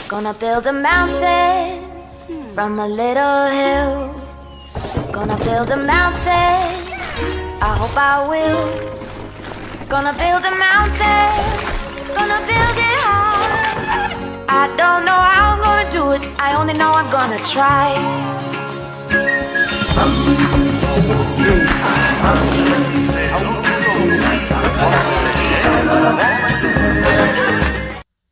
Gonna build a mountain from a little hill. Gonna build a mountain, I hope I will. Gonna build a mountain, gonna build it high. I don't know how I'm gonna do it, I only know I'm gonna try.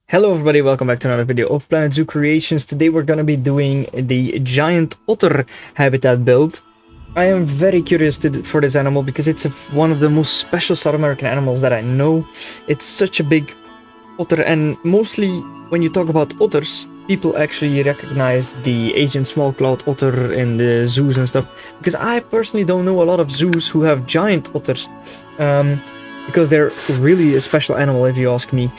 Hello everybody, welcome back to another video of Planet Zoo Creations. Today we're gonna be doing the giant otter habitat build. I am very curious for this animal because it's one of the most special South American animals that I know. It's such a big otter, and mostly when you talk about otters, people actually recognize the Asian small-clawed otter in the zoos and stuff. Because I personally don't know a lot of zoos who have giant otters, because they're really a special animal if you ask me.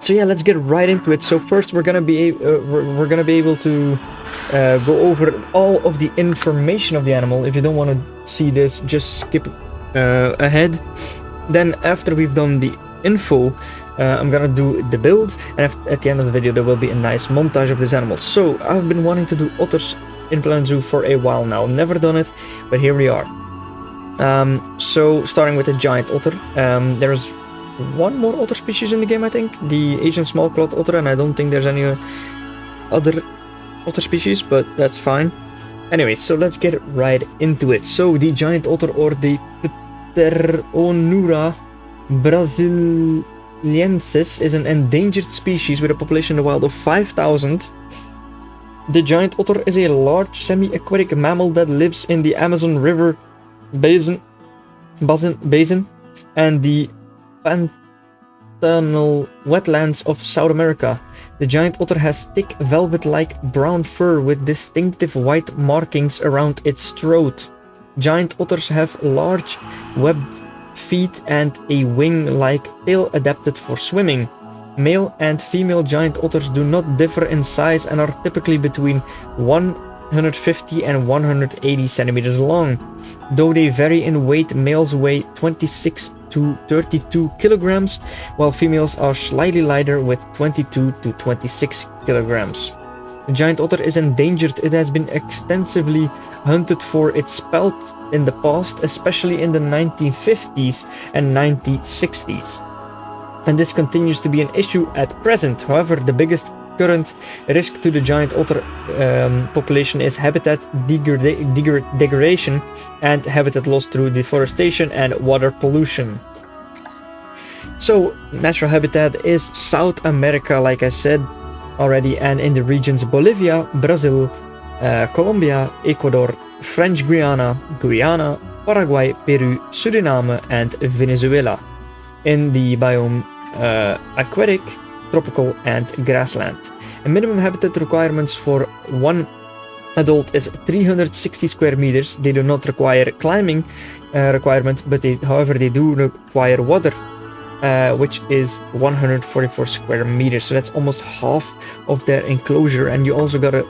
So yeah, let's get right into it. So first we're gonna be able to go over all of the information of the animal. If you don't want to see this, just skip ahead. Then after we've done the info, I'm gonna do the build, and at the end of the video there will be a nice montage of this animal. So I've been wanting to do otters in Planet Zoo for a while now. Never done it, but here we are. So starting with the giant otter, there's one more otter species in the game, I think, the Asian small-clawed otter, and I don't think there's any other otter species, but that's fine. Anyway, so let's get right into it. So the giant otter, or the Pteronura brasiliensis, is an endangered species with a population in the wild of 5,000. The giant otter is a large semi-aquatic mammal that lives in the Amazon River basin and the pantanal wetlands of South America. The giant otter has thick velvet-like brown fur with distinctive white markings around its throat. Giant otters have large webbed feet and a wing-like tail adapted for swimming. Male and female giant otters do not differ in size and are typically between 150 and 180 centimeters long. Though they vary in weight, males weigh 26 to 32 kilograms, while females are slightly lighter with 22 to 26 kilograms. The giant otter is endangered. It has been extensively hunted for its pelt in the past, especially in the 1950s and 1960s. And this continues to be an issue at present. However, the biggest current risk to the giant otter population is habitat degradation and habitat loss through deforestation and water pollution. So natural habitat is South America, like I said already, and in the regions Bolivia, Brazil, Colombia, Ecuador, French Guiana, Paraguay, Peru, Suriname, and Venezuela. In the biome aquatic, tropical, and grassland. A minimum habitat requirements for one adult is 360 square meters. They do not require climbing requirement, but however they do require water, which is 144 square meters. So that's almost half of their enclosure, and you also gotta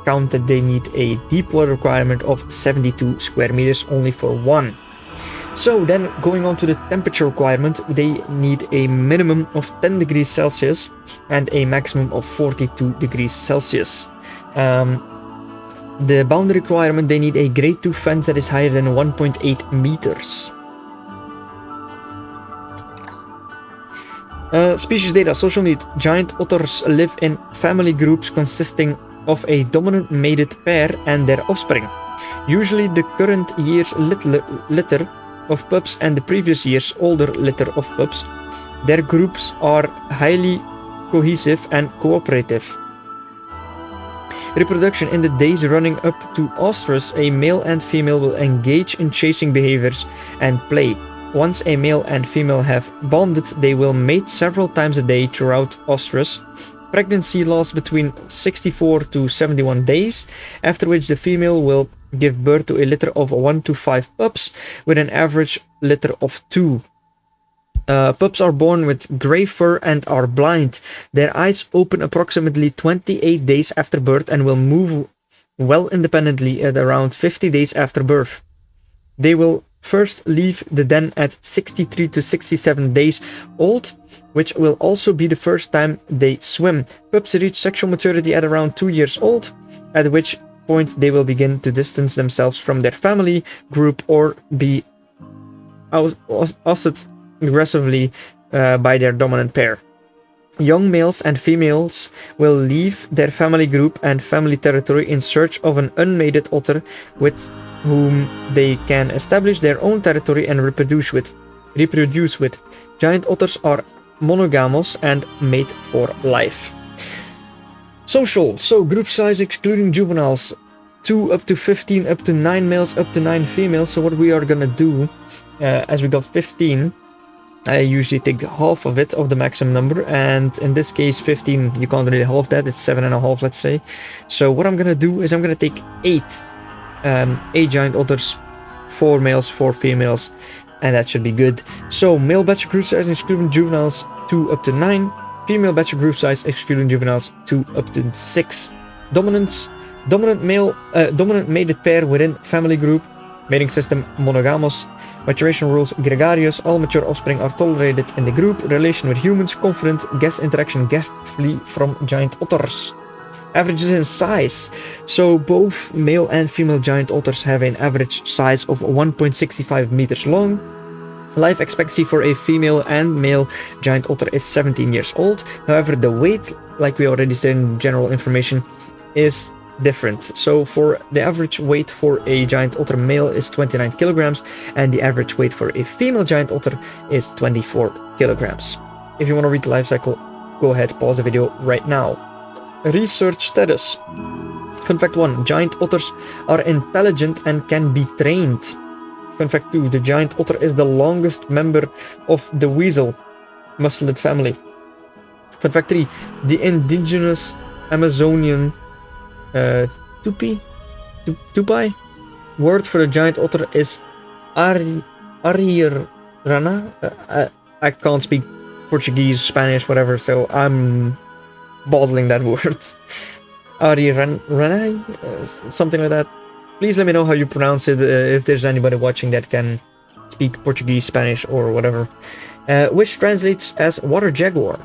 count that they need a deep water requirement of 72 square meters only for one. So then going on to the temperature requirement, they need a minimum of 10 degrees Celsius and a maximum of 42 degrees Celsius. The boundary requirement, they need a grade 2 fence that is higher than 1.8 meters. Species data, social need. Giant otters live in family groups consisting of a dominant mated pair and their offspring. Usually the current year's litter of pups and the previous year's older litter of pups. Their groups are highly cohesive and cooperative. Reproduction, in the days running up to ostrus, a male and female will engage in chasing behaviors and play. Once a male and female have bonded, they will mate several times a day throughout ostrus. Pregnancy lasts between 64 to 71 days, after which the female will give birth to a litter of 1 to 5 pups, with an average litter of 2. Pups are born with gray fur and are blind. Their eyes open approximately 28 days after birth and will move well independently at around 50 days after birth. They will first leave the den at 63 to 67 days old, which will also be the first time they swim. Pups reach sexual maturity at around 2 years old, at which point they will begin to distance themselves from their family group or be ousted aggressively by their dominant pair. Young males and females will leave their family group and family territory in search of an unmated otter with whom they can establish their own territory and reproduce with. Giant otters are monogamous and mate for life. Social, so group size excluding juveniles, 2 up to 15, up to 9 males, up to 9 females. So what we are gonna do, as we got 15, I usually take half of it, of the maximum number, and in this case 15, you can't really half that, it's 7.5, let's say. So what I'm gonna do is I'm gonna take 8 giant otters, 4 males, 4 females, and that should be good. So male batch group size excluding juveniles, 2 up to 9, female batch group size excluding juveniles, 2 up to 6. Dominant mated pair within family group, mating system monogamous, maturation rules gregarious, all mature offspring are tolerated in the group, relation with humans confident, guest interaction, guest flee from giant otters. Averages in size, so both male and female giant otters have an average size of 1.65 meters long. Life expectancy for a female and male giant otter is 17 years old. However, the weight, like we already said in general information, is different. So for the average weight for a giant otter male is 29 kilograms and the average weight for a female giant otter is 24 kilograms. If you want to read the life cycle, go ahead, pause the video right now. Research status. Fun fact 1, giant otters are intelligent and can be trained. Fun fact 2, the giant otter is the longest member of the weasel mustelid family. Fun fact 3, the indigenous Amazonian tupi word for the giant otter is arirana. I can't speak Portuguese, Spanish, whatever, so I'm bottling that word. Arirana, something like that. Please let me know how you pronounce it if there's anybody watching that can speak Portuguese, Spanish, or whatever. Which translates as water jaguar.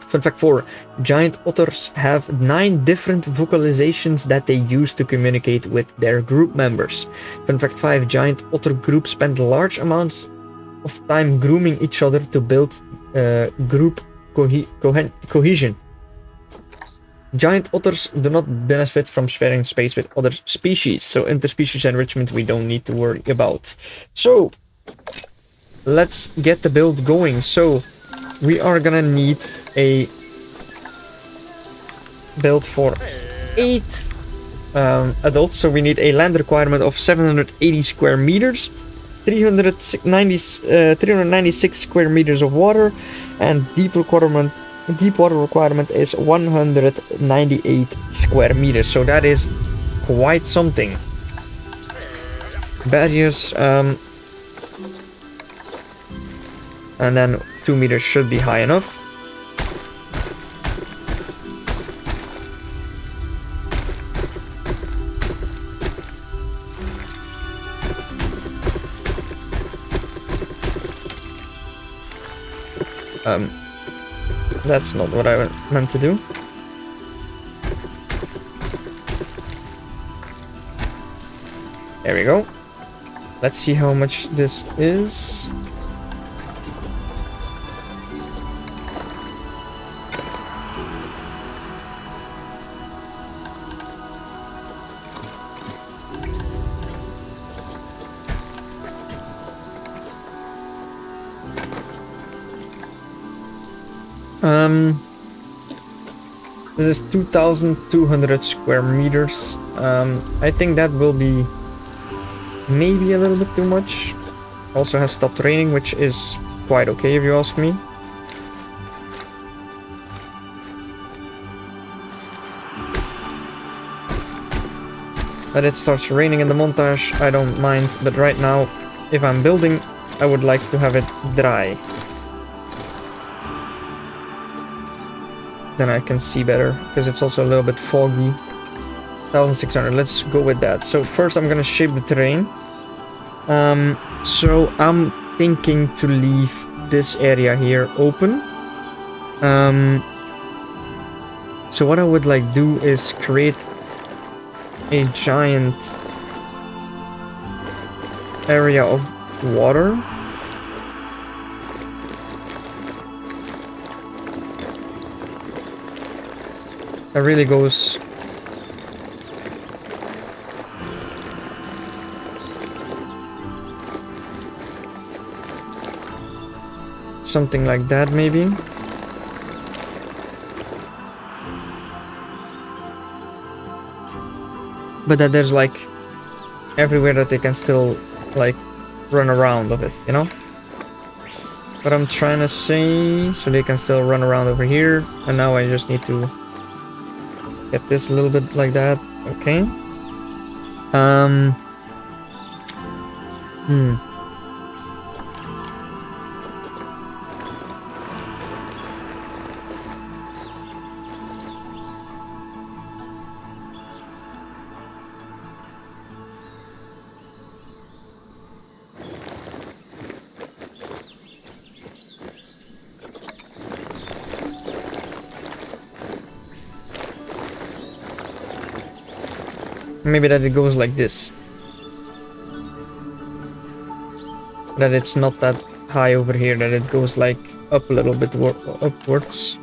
Fun fact 4, giant otters have 9 different vocalizations that they use to communicate with their group members. Fun fact 5, giant otter groups spend large amounts of time grooming each other to build group cohesion. Giant otters do not benefit from sharing space with other species, so interspecies enrichment we don't need to worry about. So, let's get the build going. So, we are gonna need a build for 8 adults, so we need a land requirement of 780 square meters, 396 square meters of water, and deep water requirement is 198 square meters, so that is quite something. Barriers, and then 2 meters should be high enough. That's not what I meant to do. There we go. Let's see how much this is. This is 2,200 square meters. I think that will be maybe a little bit too much. Also has stopped raining, which is quite okay if you ask me. But it starts raining in the montage, I don't mind, but right now, if I'm building, I would like to have it dry. Then I can see better, because it's also a little bit foggy. 1,600, let's go with that. So first I'm gonna shape the terrain. So I'm thinking to leave this area here open. So what I would like do is create a giant area of water. That really goes something like that, maybe. But that there's like everywhere that they can still like run around of it, you know? What I'm trying to say, so they can still run around over here, and now I just need to get this a little bit like that. Okay. Maybe that it goes like this. That it's not that high over here, that it goes like up a little bit upwards.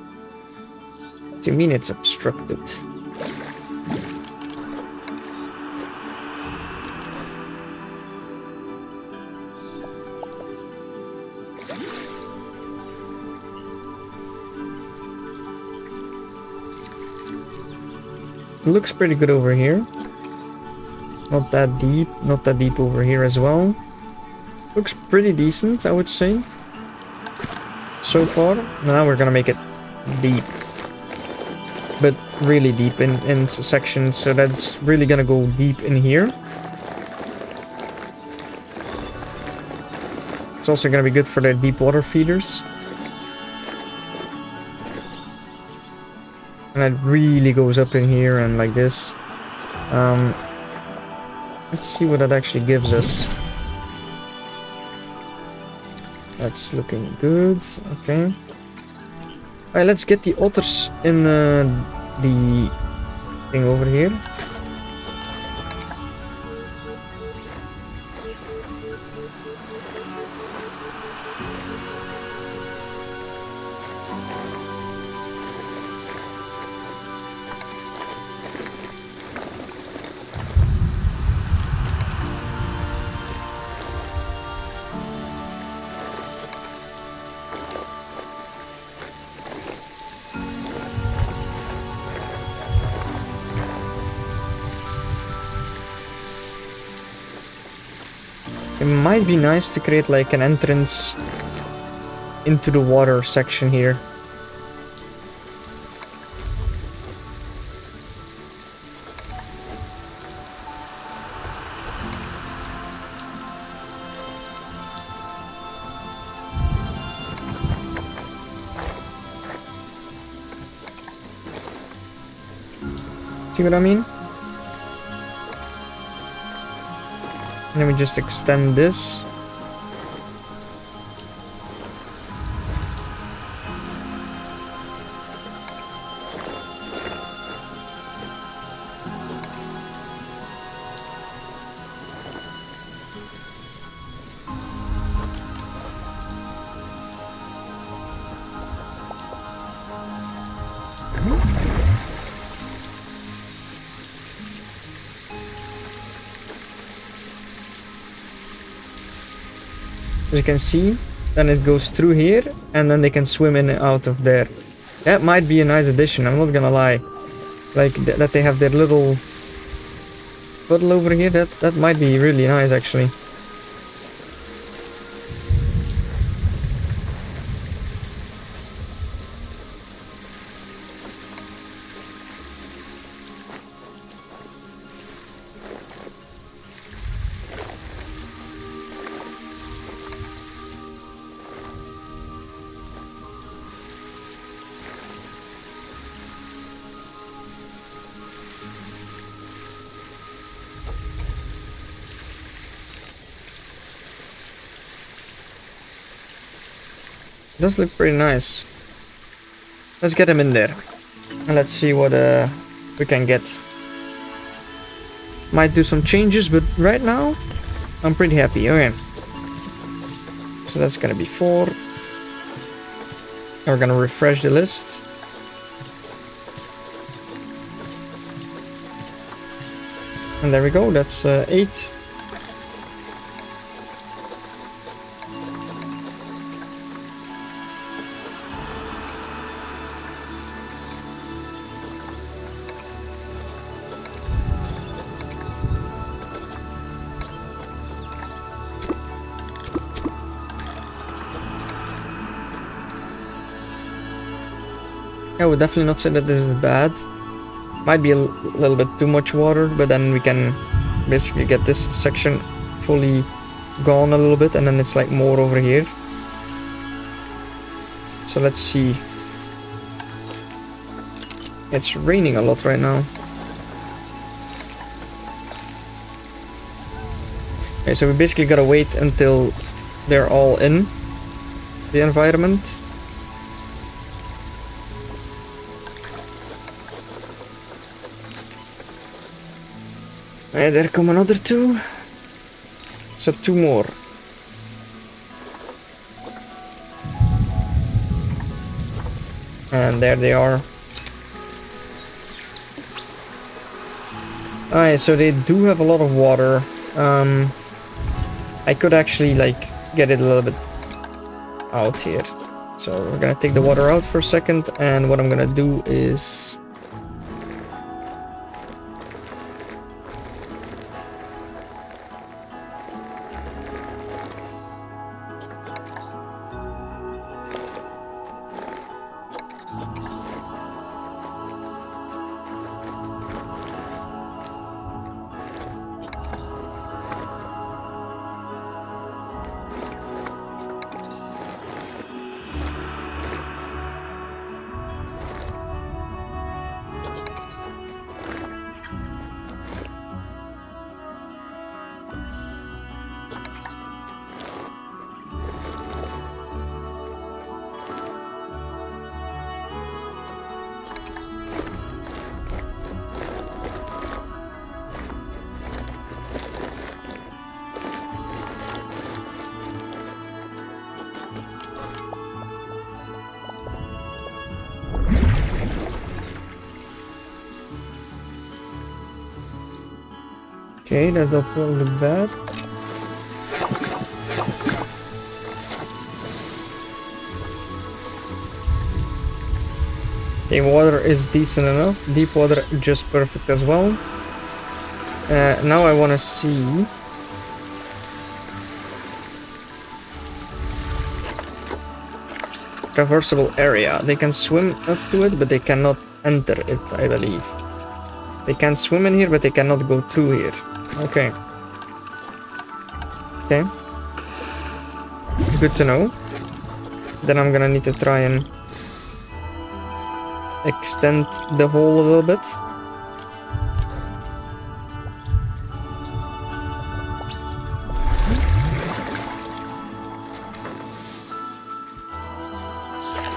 What do you mean it's obstructed? It looks pretty good over here. Not that deep over here as well. Looks pretty decent, I would say. So far. Now we're gonna make it deep. But really deep in sections, so that's really gonna go deep in here. It's also gonna be good for their deep water feeders. And it really goes up in here and like this. Let's see what that actually gives us. That's looking good. Okay. Alright, let's get the otters in the thing over here. It might be nice to create like an entrance into the water section here. See what I mean? And then we just extend this. As you can see, then it goes through here, and then they can swim in and out of there. That might be a nice addition, I'm not gonna lie. Like, that they have their little puddle over here, that might be really nice, actually. Does look pretty nice. Let's get him in there. And let's see what we can get. Might do some changes, but right now I'm pretty happy. Okay. So that's gonna be 4. We're gonna refresh the list. And there we go, that's 8. I would definitely not say that this is bad. Might be a little bit too much water, but then we can basically get this section fully gone a little bit, and then it's like more over here. So let's see. It's raining a lot right now. Okay, so we basically gotta wait until they're all in the environment. And there come another 2. So 2 more. And there they are. Alright, so they do have a lot of water. I could actually like get it a little bit out here. So we're gonna take the water out for a second, and what I'm gonna do is okay, that doesn't look bad. Okay, water is decent enough. Deep water just perfect as well. Now I want to see traversable area. They can swim up to it, but they cannot enter it, I believe. They can swim in here, but they cannot go through here. Okay. Okay. Good to know. Then I'm gonna need to try and extend the hole a little bit.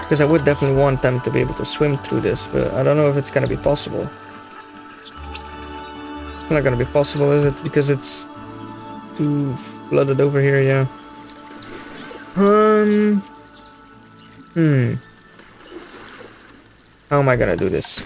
Because I would definitely want them to be able to swim through this, but I don't know if it's gonna be possible. It's not gonna be possible, is it? Because it's too flooded over here, yeah. How am I gonna do this?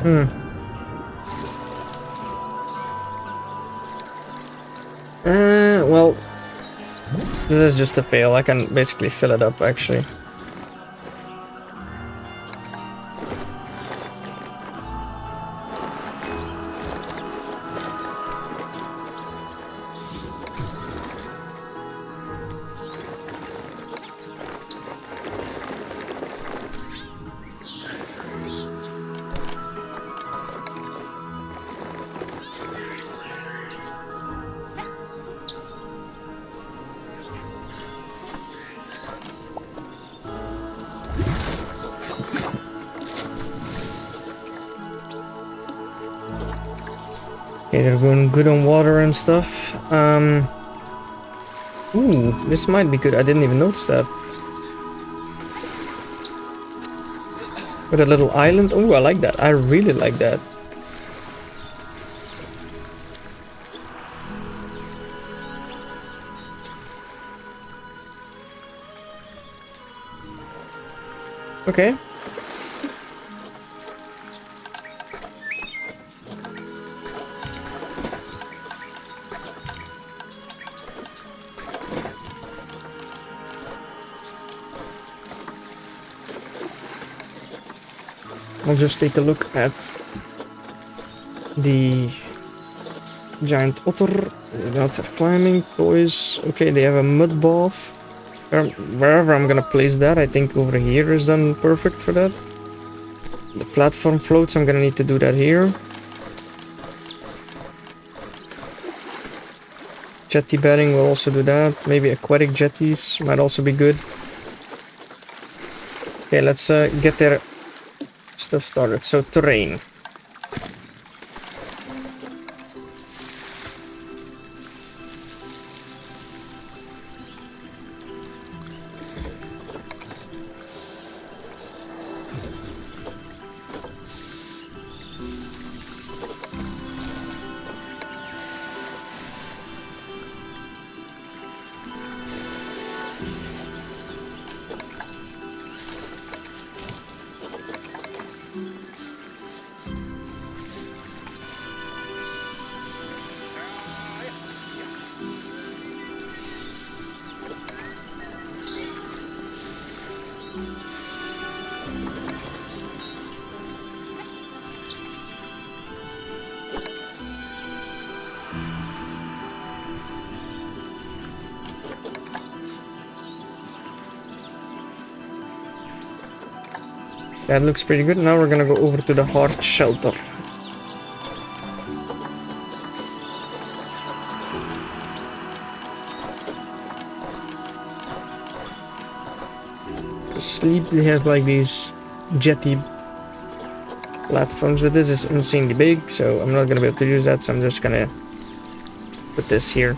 Hmm. Well, this is just a fail. I can basically fill it up, actually. Okay, they're going good on water and stuff. Ooh, this might be good. I didn't even notice that. With a little island. Ooh, I like that. I really like that. Okay. I'll just take a look at the giant otter. Otter climbing toys. Okay, they have a mud bath. Wherever I'm gonna place that, I think over here is done perfect for that. The platform floats, I'm gonna need to do that here. Jetty bedding will also do that. Maybe aquatic jetties might also be good. Okay, let's get their stuff started. So terrain. That looks pretty good. Now we're gonna go over to the hard shelter. To sleep, we have like these jetty platforms, but this is insanely big, so I'm not gonna be able to use that, so I'm just gonna put this here.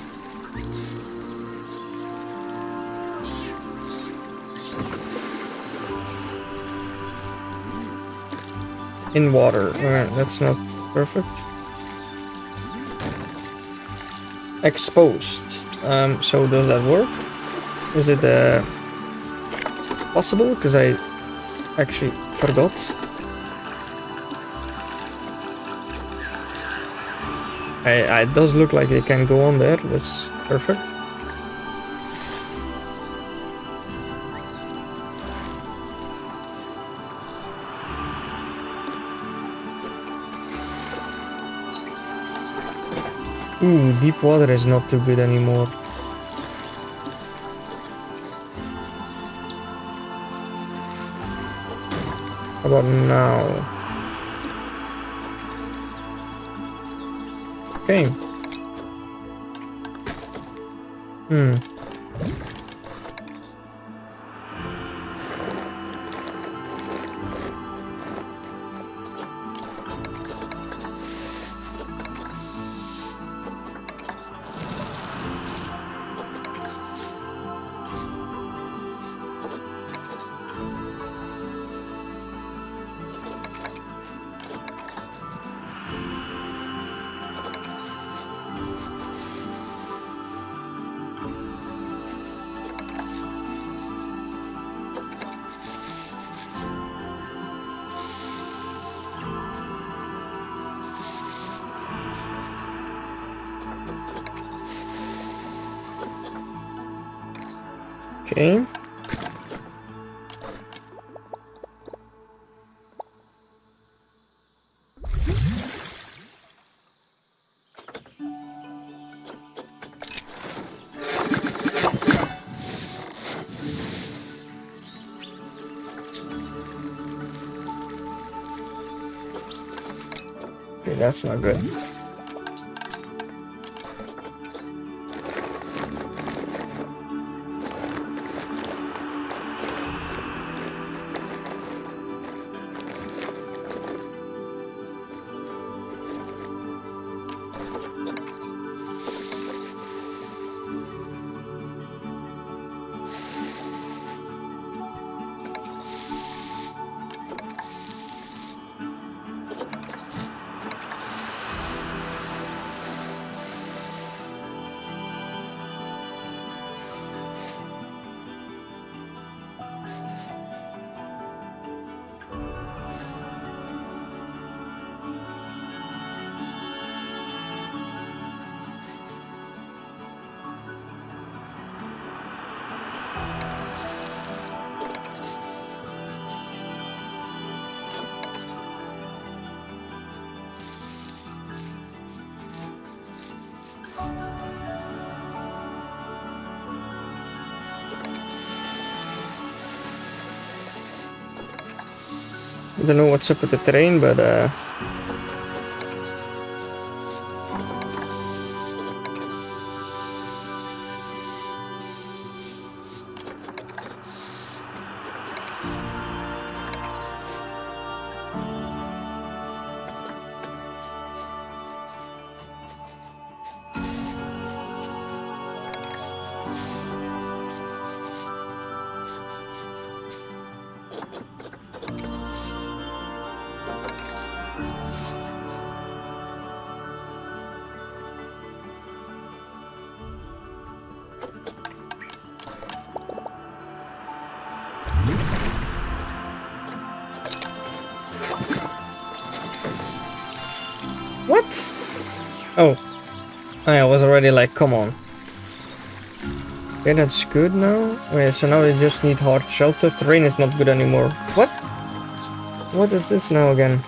In water. That's not perfect. Exposed. So does that work? Is it possible? Because I actually forgot. It does look like it can go on there. That's perfect. Ooh, deep water is not too good anymore. How about now? Okay. Okay. Okay, that's not good. I don't know what's up with the terrain, but what? Oh, I was already like, come on. Okay, that's good now. Okay, so now we just need hard shelter. Terrain is not good anymore. What? What is this now again?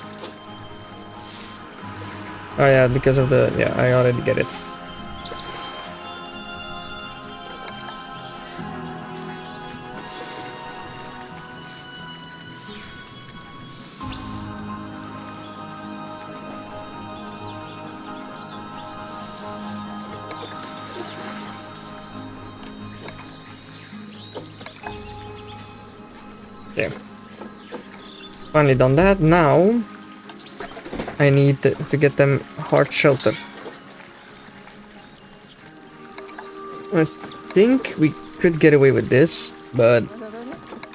Oh yeah, because of the... yeah, I already get it. Okay. Finally done that. Now I need to get them hard shelter. I think we could get away with this, but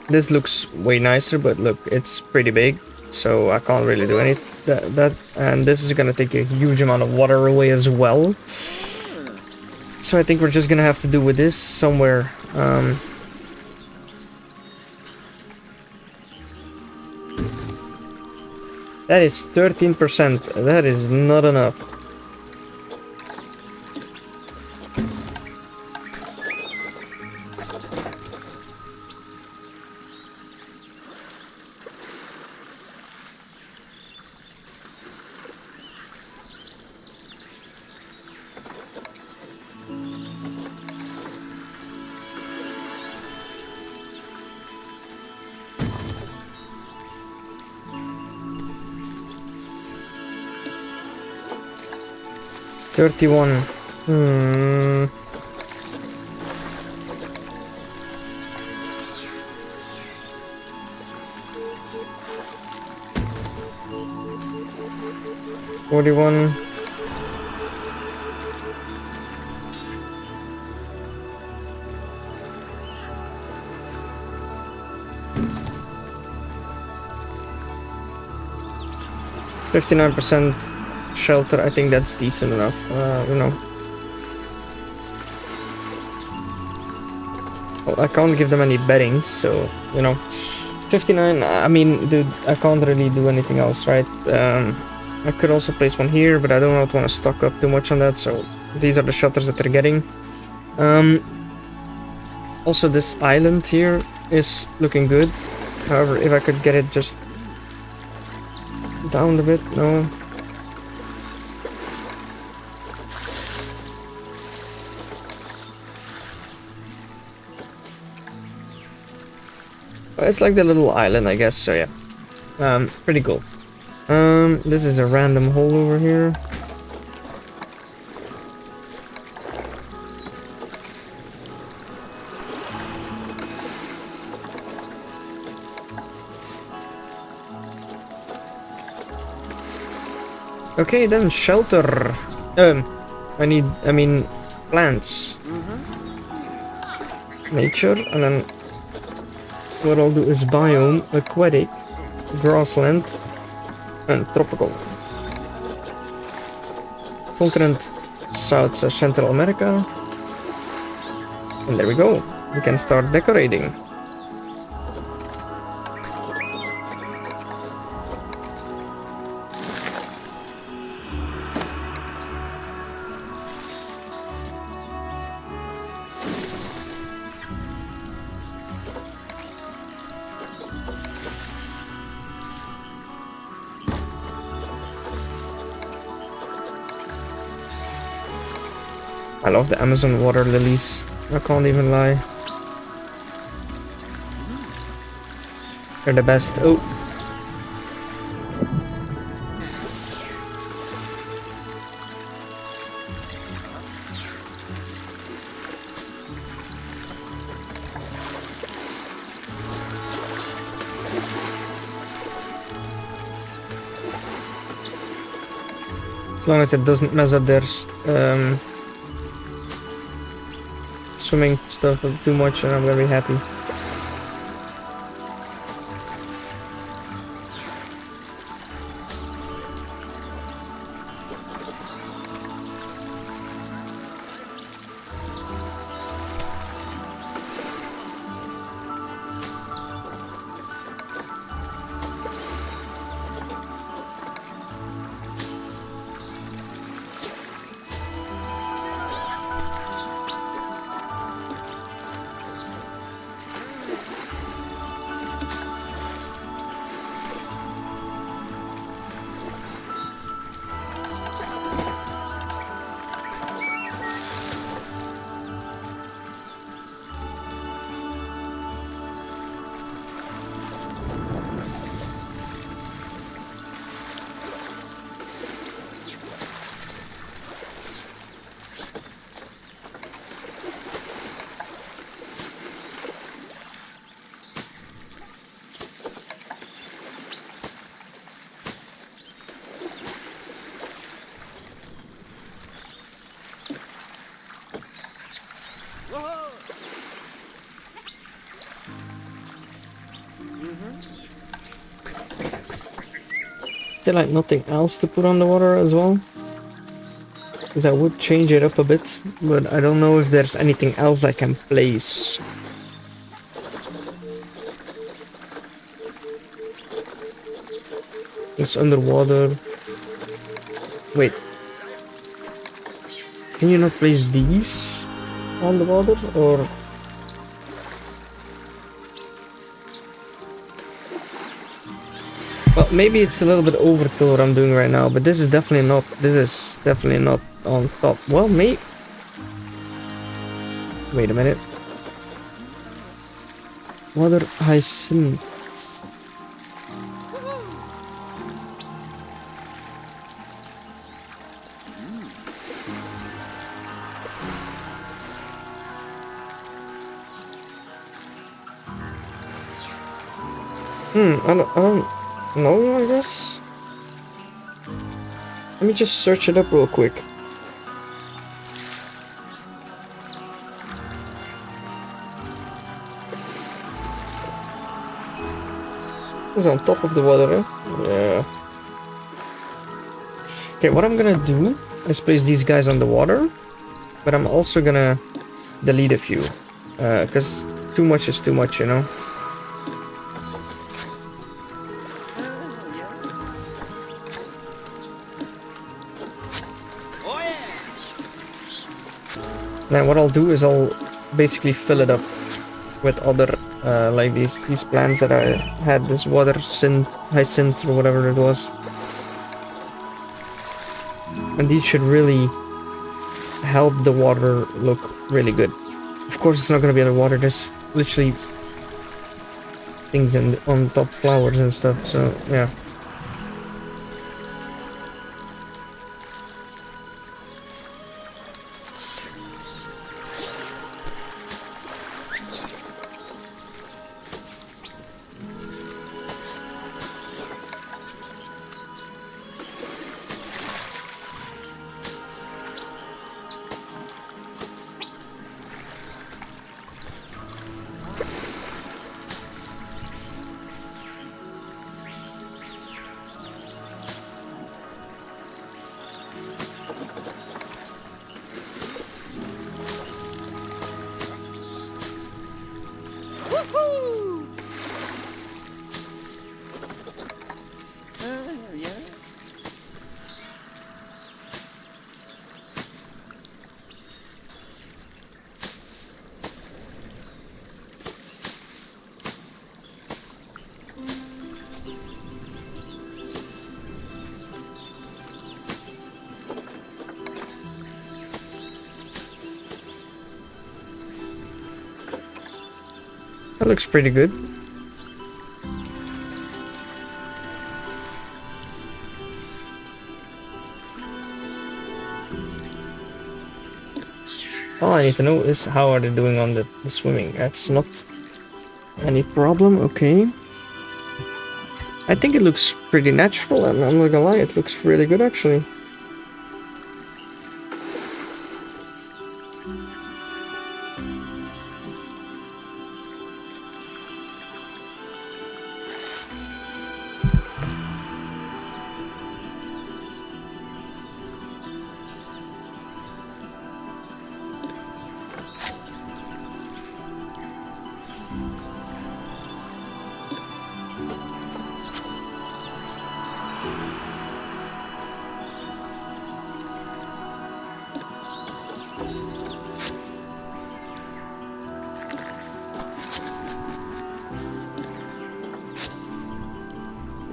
this looks way nicer. But look, it's pretty big, so I can't really do any that. And this is gonna take a huge amount of water away as well. So I think we're just gonna have to do with this somewhere. That is 13%. That is not enough. $31. 41. %. Shelter, I think that's decent enough, you know. Well, I can't give them any bedding, so, you know. 59, I mean, dude, I can't really do anything else, right? I could also place one here, but I don't want to stock up too much on that, so these are the shelters that they're getting. Also, this island here is looking good. However, if I could get it just down a bit, no. But it's like the little island, I guess, so yeah. Pretty cool. This is a random hole over here. Okay, then shelter. I mean, plants. Nature, and then what I'll do is biome, aquatic, grassland, and tropical. Continent, South Central America. And there we go. We can start decorating. I love the Amazon water lilies. I can't even lie. They're the best. Oh. As long as it doesn't mess up their swimming stuff too much, and I'm gonna be happy. Is there like nothing else to put on the water as well? Because I would change it up a bit, but I don't know if there's anything else I can place. It's underwater. Wait. Can you not place these on the water, or? Well, maybe it's a little bit overkill what I'm doing right now, but this is definitely not on top. Well, maybe. Wait a minute. Water hyacinths. I don't know, I guess. Let me just search it up real quick. It's on top of the water, eh? Yeah. Okay, what I'm gonna do is place these guys on the water, but I'm also gonna delete a few, because too much is too much, you know? Then what I'll do is I'll basically fill it up with other like these plants that I had, this water hyacinth or whatever it was, and these should really help the water look really good. Of course, it's not gonna be underwater. There's literally things on top, flowers and stuff. So yeah. That looks pretty good. All I need to know is how are they doing on the swimming. That's not any problem. Okay. I think it looks pretty natural, and I'm not gonna lie, it looks really good actually.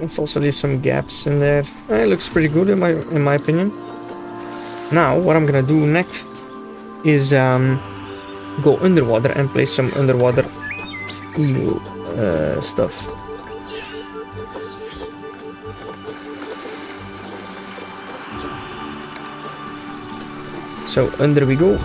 Let's also leave some gaps in there. It looks pretty good in my opinion. Now, what I'm gonna do next is go underwater and place some underwater eel stuff. So under we go.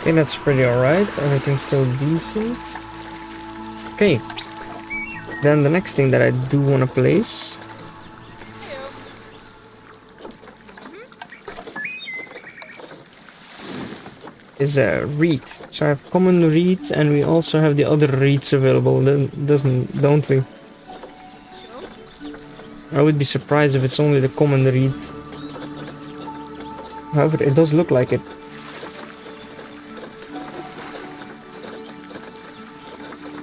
Okay, that's pretty alright. Everything's still decent. Okay. Then the next thing that I do want to place is a reed. So I have common reeds, and we also have the other reeds available, don't we? I would be surprised if it's only the common reed. However, it does look like it.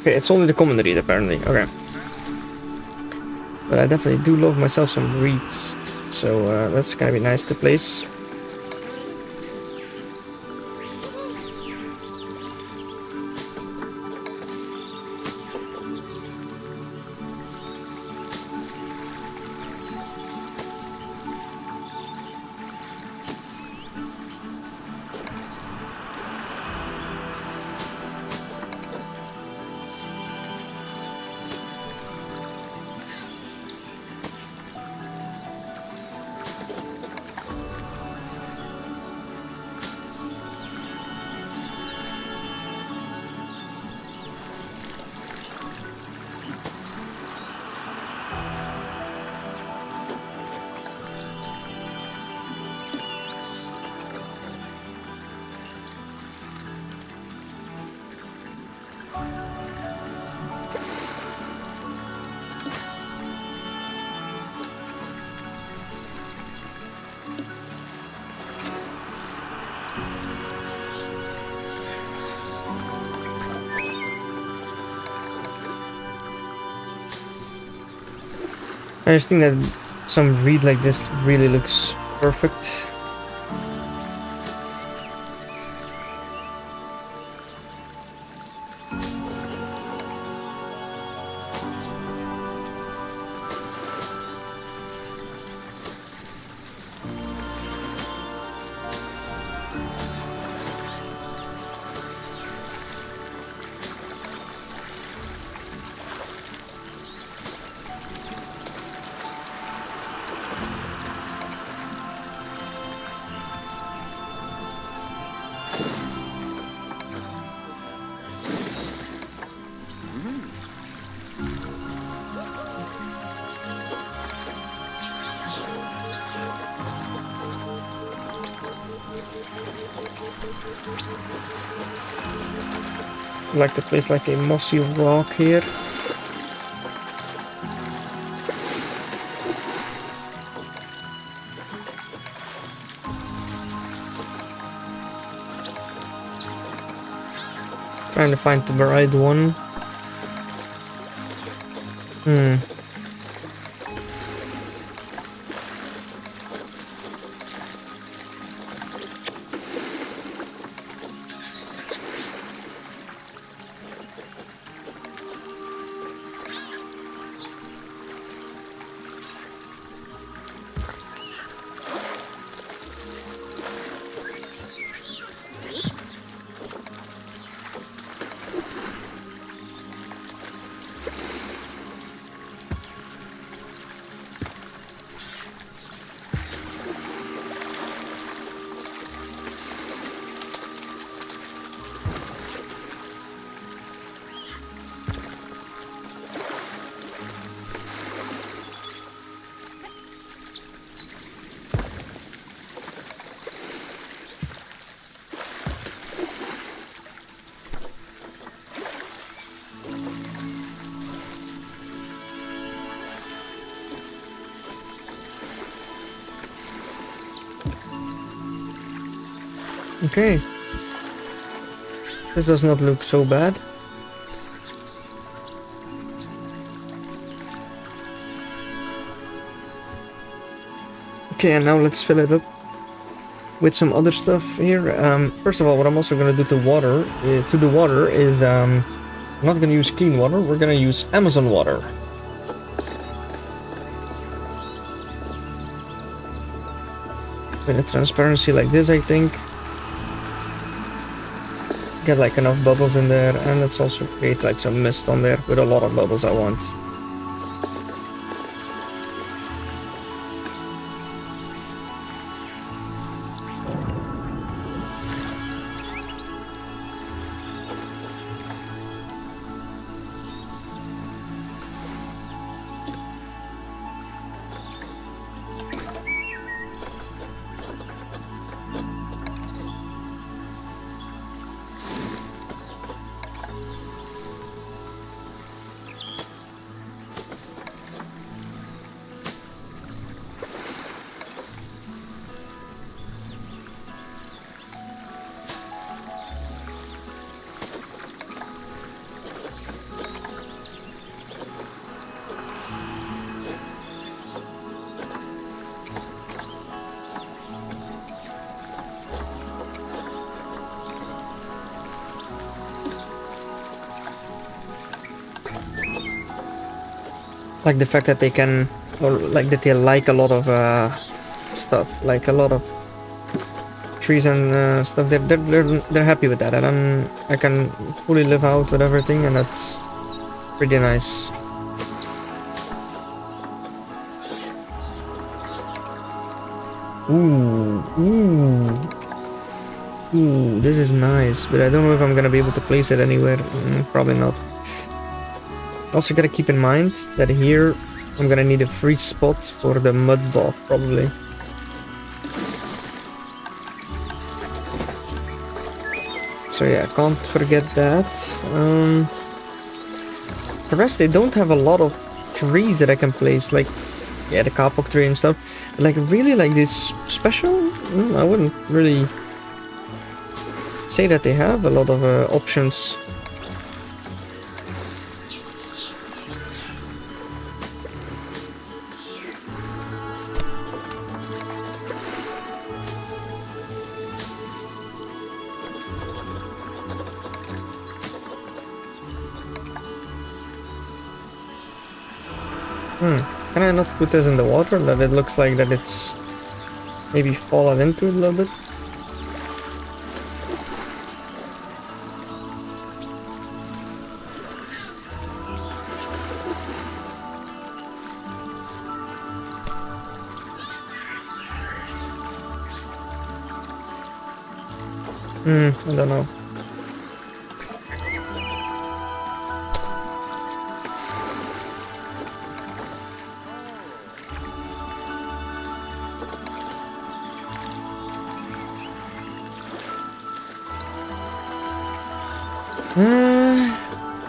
Okay, it's only the common reed apparently. Okay. But I definitely do love myself some reeds. So that's gonna be nice to place. I just think that some reed like this really looks perfect. I like to place like a mossy rock here. Trying to find the right one. Okay. This does not look so bad. Okay, and now let's fill it up with some other stuff here. First of all, what I'm also gonna do to the water is I'm not gonna use clean water. We're gonna use Amazon water. With a transparency like this, I think. Get like enough bubbles in there, and let's also create like some mist on there with a lot of bubbles I want. Like the fact that they can, or like that they like a lot of stuff, like a lot of trees and stuff. They're happy with that, and I can fully live out with everything, and that's pretty nice. Ooh, this is nice, but I don't know if I'm gonna be able to place it anywhere. Probably not. Also gotta keep in mind that here I'm gonna need a free spot for the mud bog, probably. So yeah, can't forget that. The rest, they don't have a lot of trees that I can place, like, yeah, the kapok tree and stuff. But like, really, like this special? I wouldn't really say that they have a lot of options. Can I not put this in the water? That it looks like that it's maybe fallen into it a little bit. I don't know.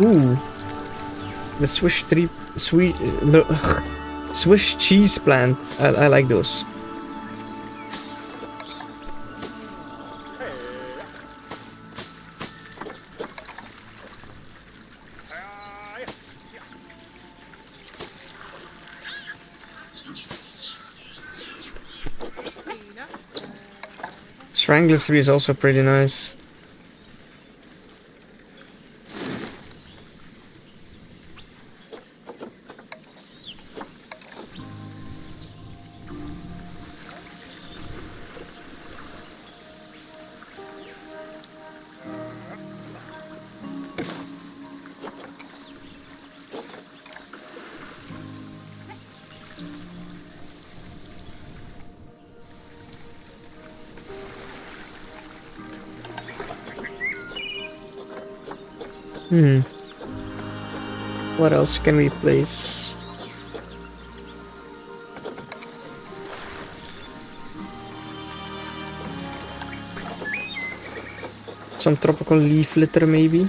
Ooh, the Swiss cheese plant. I like those. Strangler tree is also pretty nice. What else can we place? Some tropical leaf litter, maybe?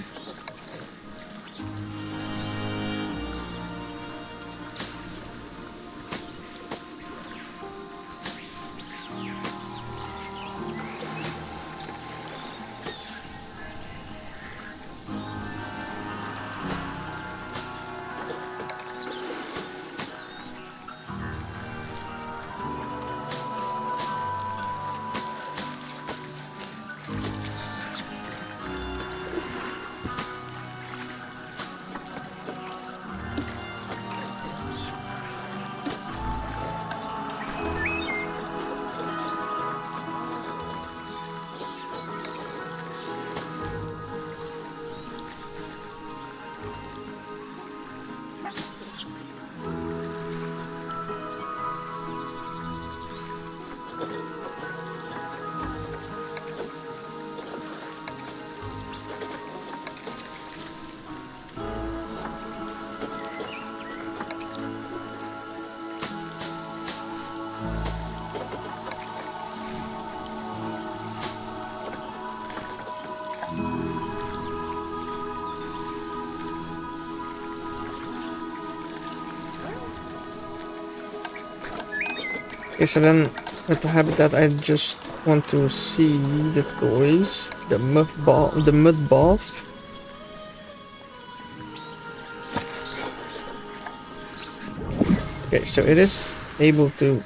Okay, so then with the habitat, I just want to see the toys, the mud bath. Okay, so it is able to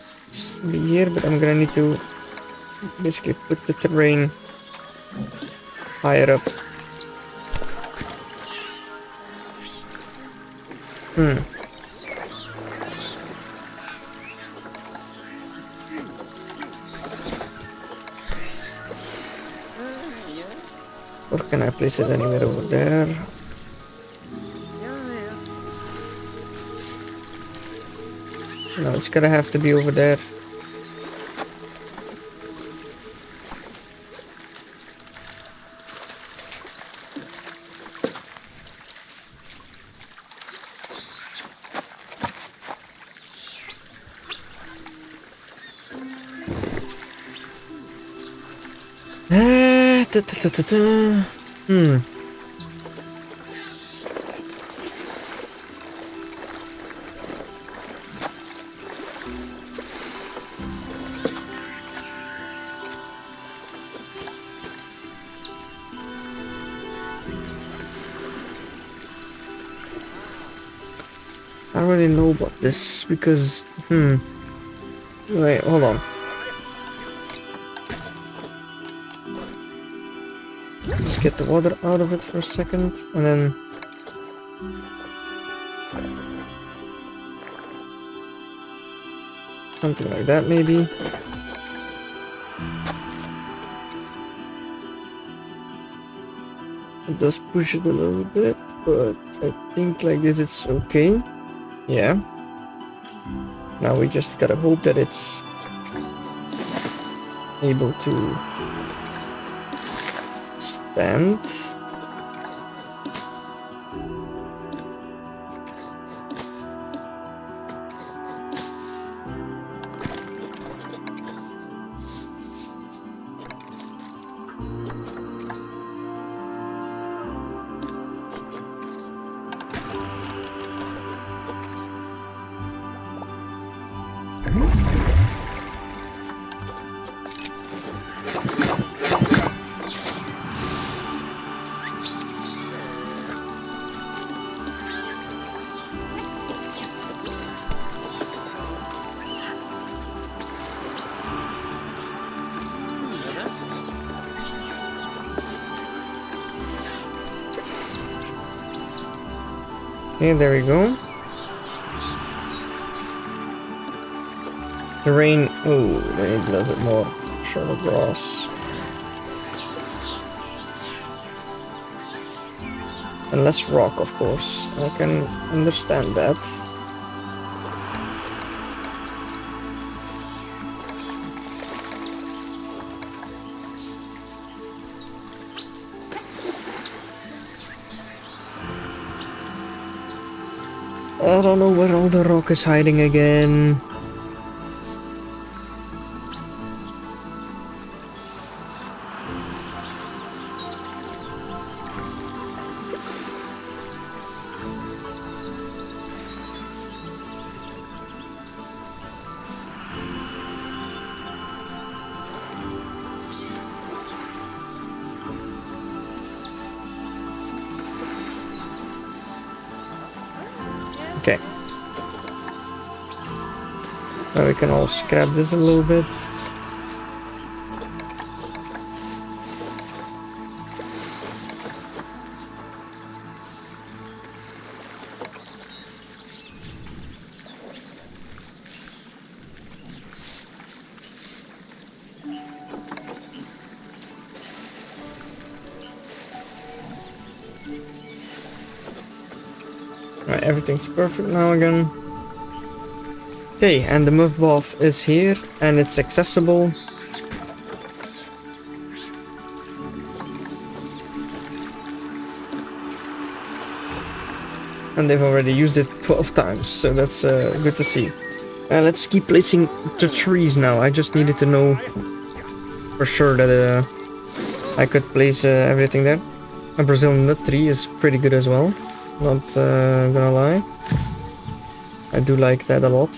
be here, but I'm gonna need to basically put the terrain higher up. Or can I place it anywhere over there? No, it's gonna have to be over there. I don't really know about this because wait, hold on. Just get the water out of it for a second and then Something like that, maybe. It does push it a little bit, but I think like this it's okay. Yeah. Now we just gotta hope that it's able to stand. Okay, there we go. The rain, oh, we need a little bit more shallow grass. And less rock, of course. I can understand that. I don't know where all the rock is hiding again. Okay. Now we can all scrap this a little bit. Right, everything's perfect now again. Okay, and the move buff is here, and it's accessible. And they've already used it 12 times, so that's good to see. Let's keep placing the trees now. I just needed to know for sure that I could place everything there. A Brazilian nut tree is pretty good as well, not gonna lie. I do like that a lot.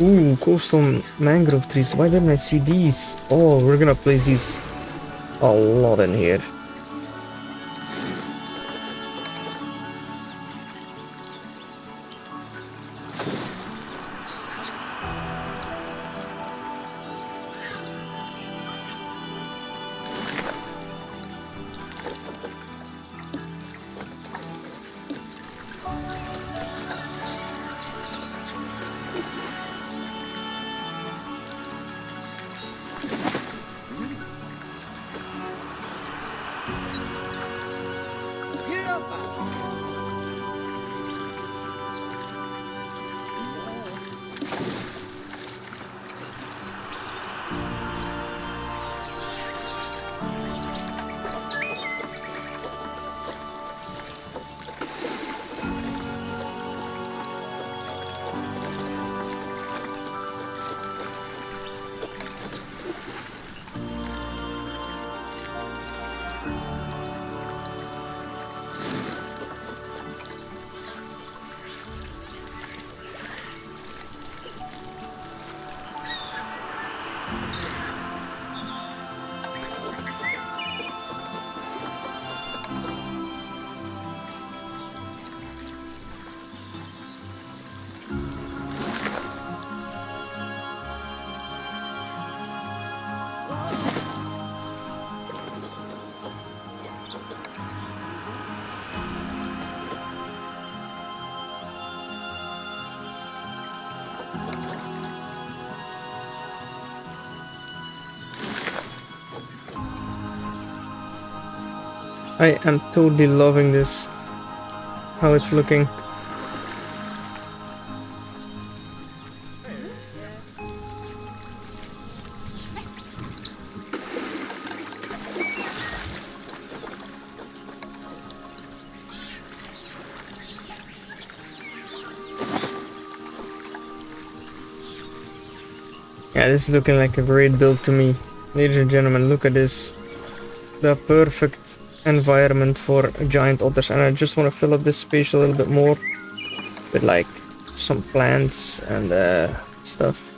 Ooh, coastal mangrove trees. Why didn't I see these? Oh, we're gonna place these a lot in here. I am totally loving this, how it's looking. Yeah, this is looking like a great build to me. Ladies and gentlemen, look at this. The perfect environment for giant otters. And I just want to fill up this space a little bit more with like some plants and stuff.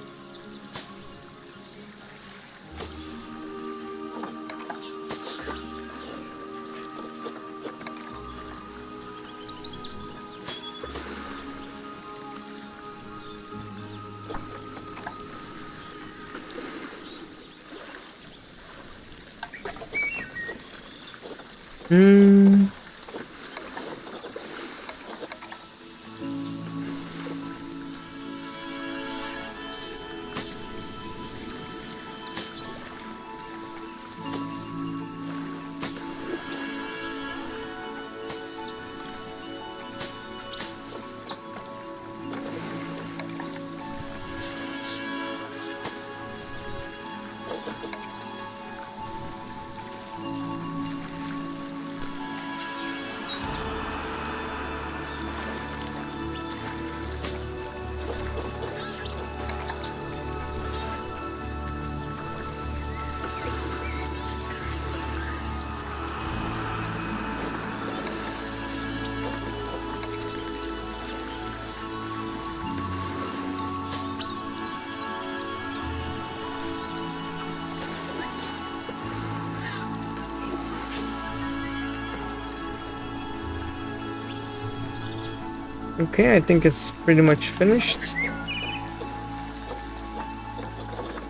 Okay, I think it's pretty much finished.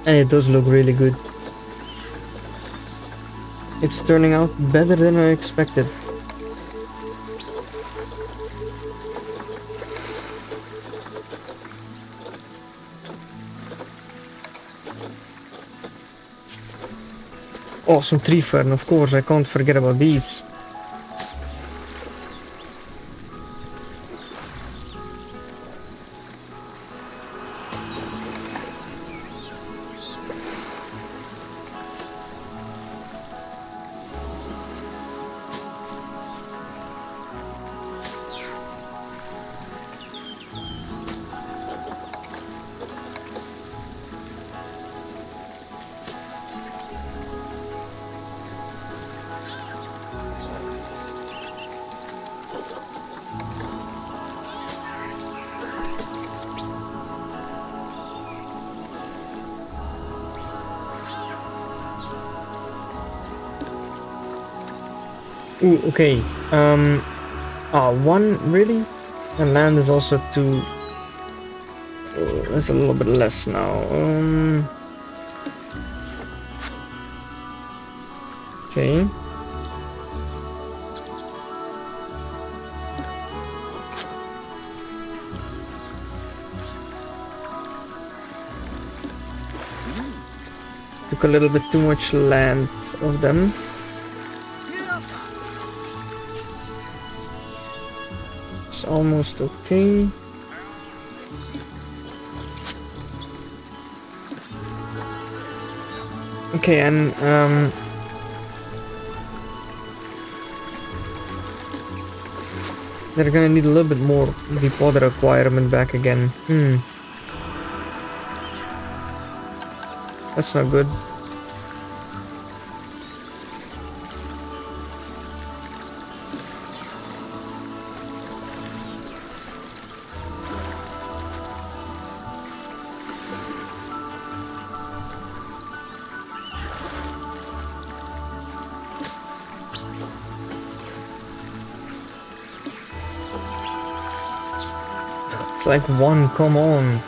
And it does look really good. It's turning out better than I expected. Awesome tree fern, of course, I can't forget about these. Ooh, okay. One really? And land is also two. Oh, that's a little bit less now. Okay. Took a little bit too much land of them. It's almost okay. Okay, and they're gonna need a little bit more deep water requirement back again. That's not good. It's like one, come on.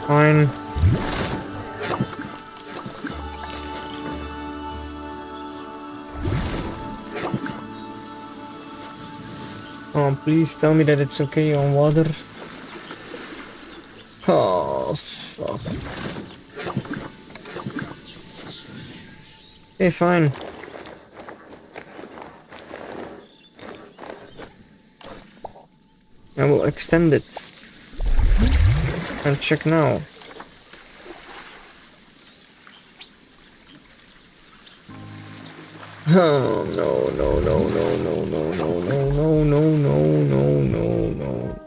Fine. Oh, please tell me that it's okay on water. Oh, fuck. Okay, fine. I will extend it. And check now. Oh, no, no, no, no, no, no, no, no, no, no, no, no, no, no.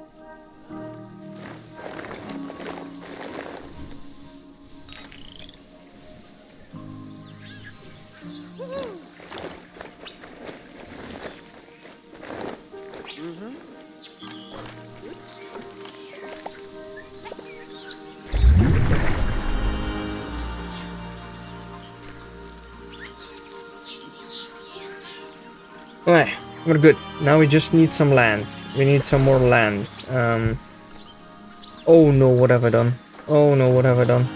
Alright, we're good. Now we just need some land. We need some more land. Oh no, what have I done? Oh no, what have I done?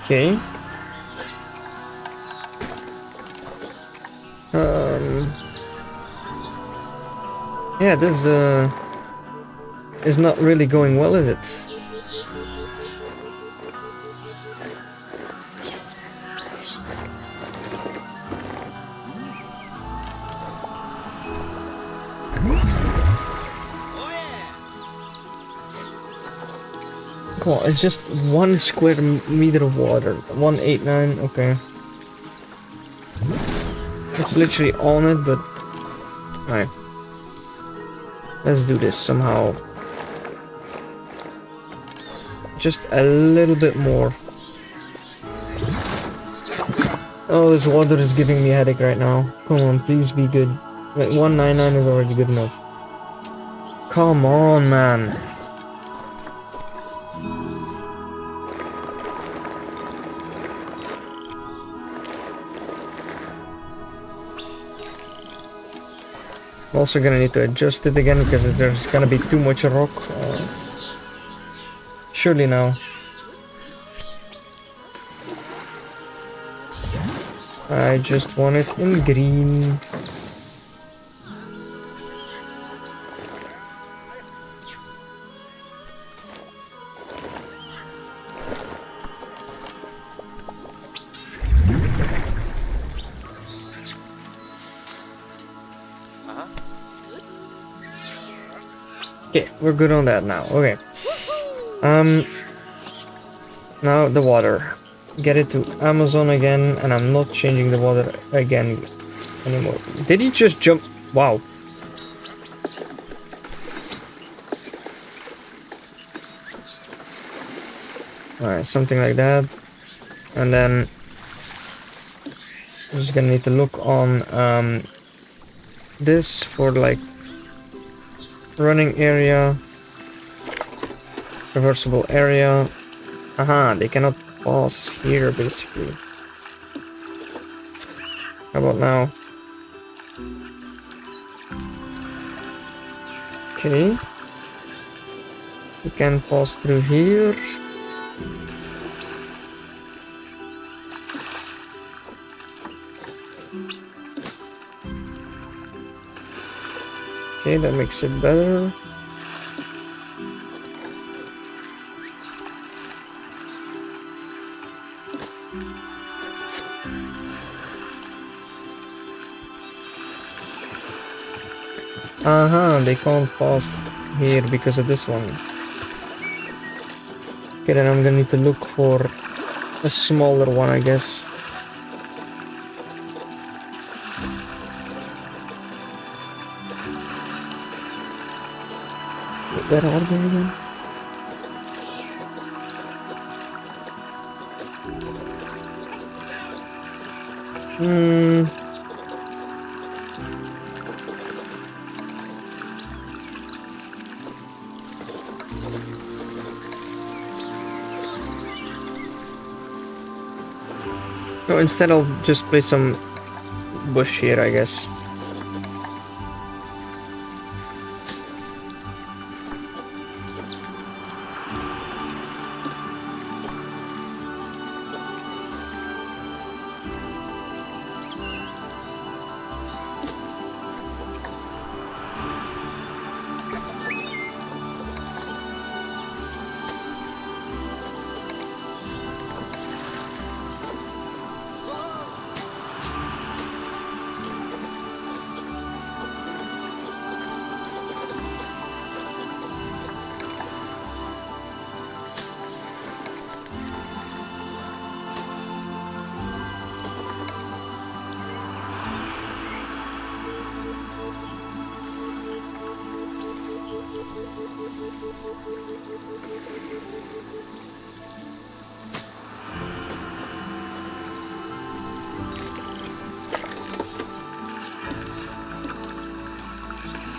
Okay. Yeah, this is not really going well, is it? Come on, it's just 1 square meter of water. 189, okay. It's literally on it, but alright. Let's do this somehow. Just a little bit more. Oh, this water is giving me a headache right now. Come on, please be good. Wait, 199 is already good enough. Come on, man. I'm also gonna need to adjust it again because there's gonna be too much rock. Surely now. I just want it in green. Okay, we're good on that now. Okay. Now the water. Get it to Amazon again, and I'm not changing the water again anymore. Did he just jump? Wow. Alright, something like that. And then I'm just gonna need to look on this for like running area, reversible area. Aha, they cannot pass here basically. How about now? Okay. We can pass through here. Okay, that makes it better. They can't pass here because of this one. Okay, then I'm gonna need to look for a smaller one, I guess. Where are they again? No, instead I'll just place some bush here, I guess.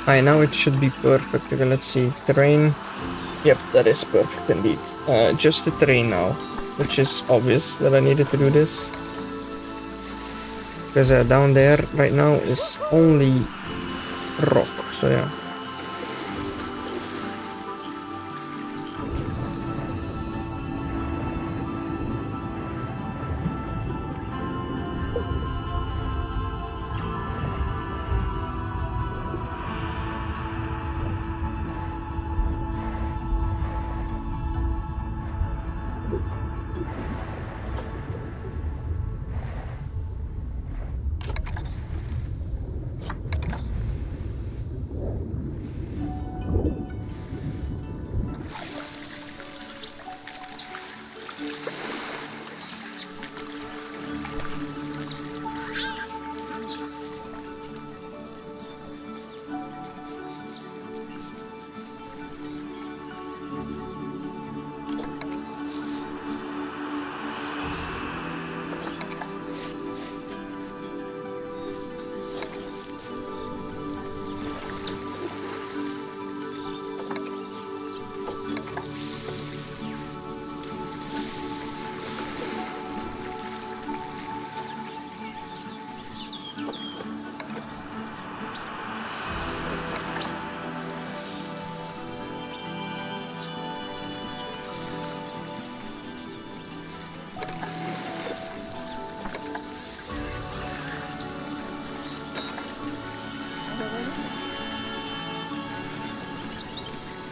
Alright, now it should be perfect. Okay, let's see. Terrain. Yep, that is perfect indeed. Just the terrain now, which is obvious that I needed to do this. Because down there right now is only rock, so yeah.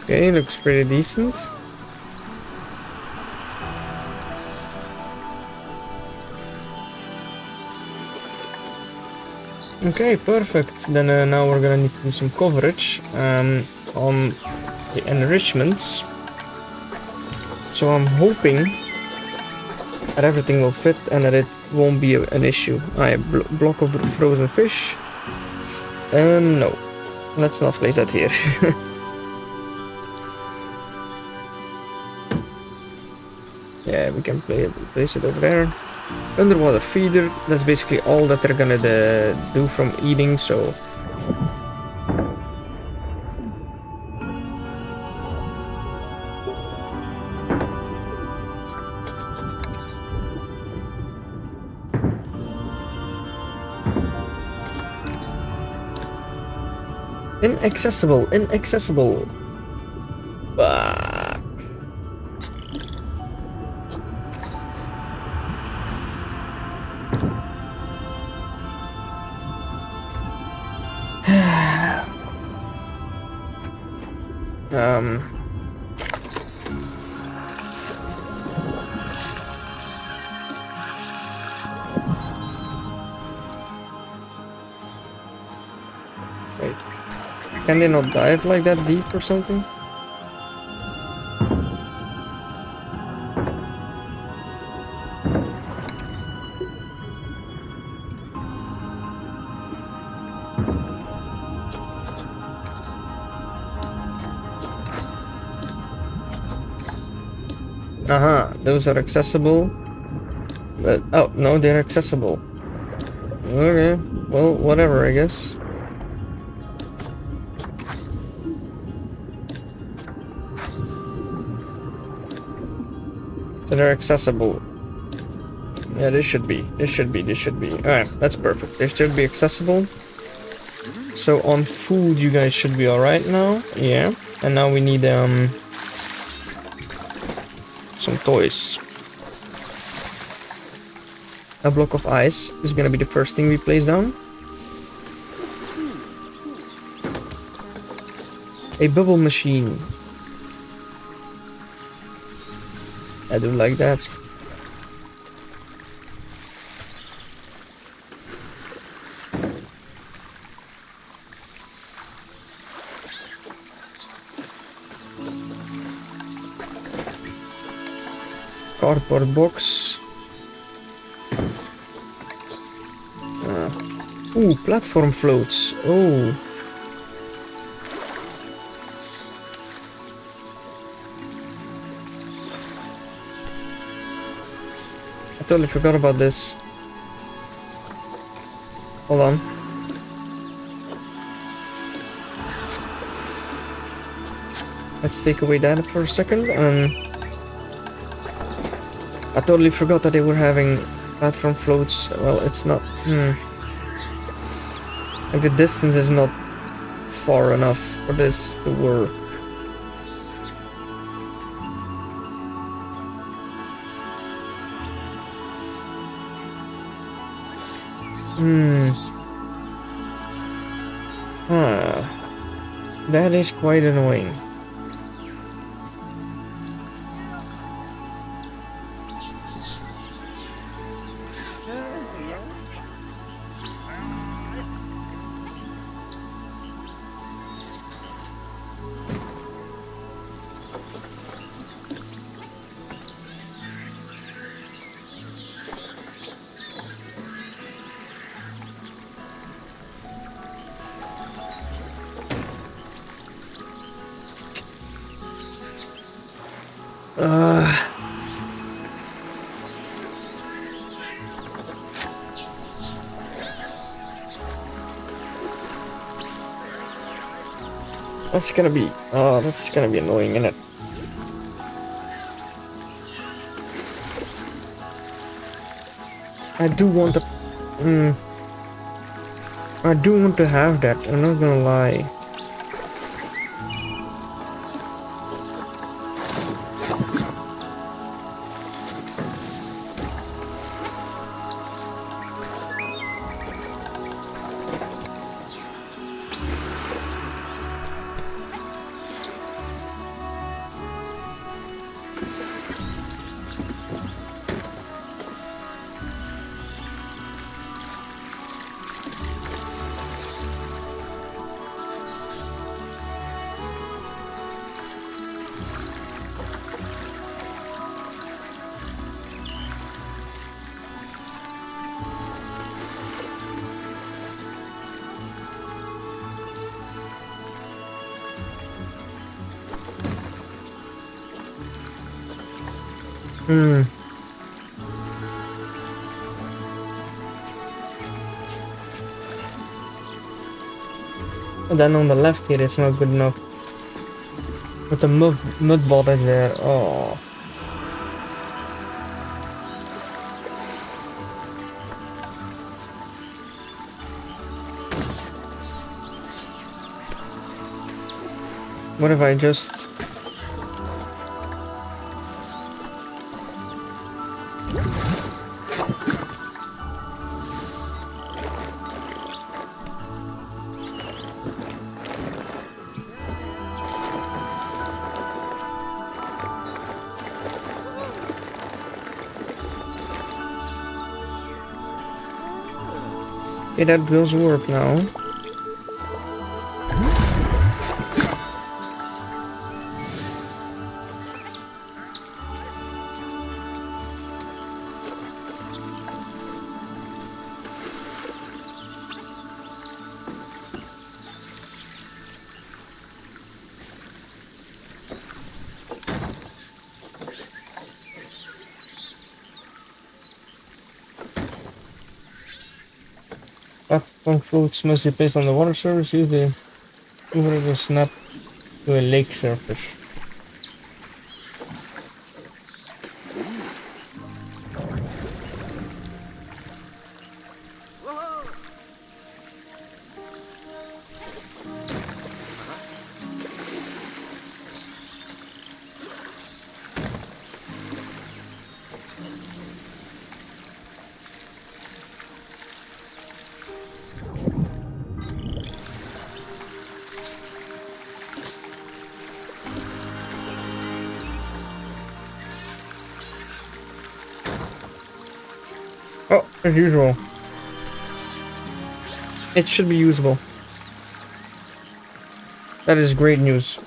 Okay, looks pretty decent. Okay, perfect. Then now we're gonna need to do some coverage on the enrichments. So I'm hoping that everything will fit and that it won't be an issue. Block of frozen fish. No, let's not place that here. Yeah, we can place it over there. Underwater feeder, that's basically all that they're gonna do from eating, so... Inaccessible, inaccessible. Bah. Wait, can they not dive like that deep or something? Those are accessible. But, oh, no, they're accessible. Okay, well, whatever, I guess. So they're accessible. Yeah, they should be. Alright, that's perfect. They should be accessible. So on food, you guys should be alright now. Yeah. And now we need, some toys. A block of ice is gonna be the first thing we place down. A bubble machine. I do like that. Cardboard box. Ooh, platform floats. Oh. I totally forgot about this. Hold on. Let's take away that for a second. I totally forgot that they were having platform floats. Well, it's not. Like the distance is not far enough for this to work. That is quite annoying. That's gonna be annoying, isn't it? I do want to have that, I'm not gonna lie. And then on the left here it's not good enough. But the mud bot is there. Oh. What if I just... Okay, that does work now. Platform floats must be placed on the water surface. Use the hoover to snap to a lake surface. Oh, as usual. It should be usable. That is great news.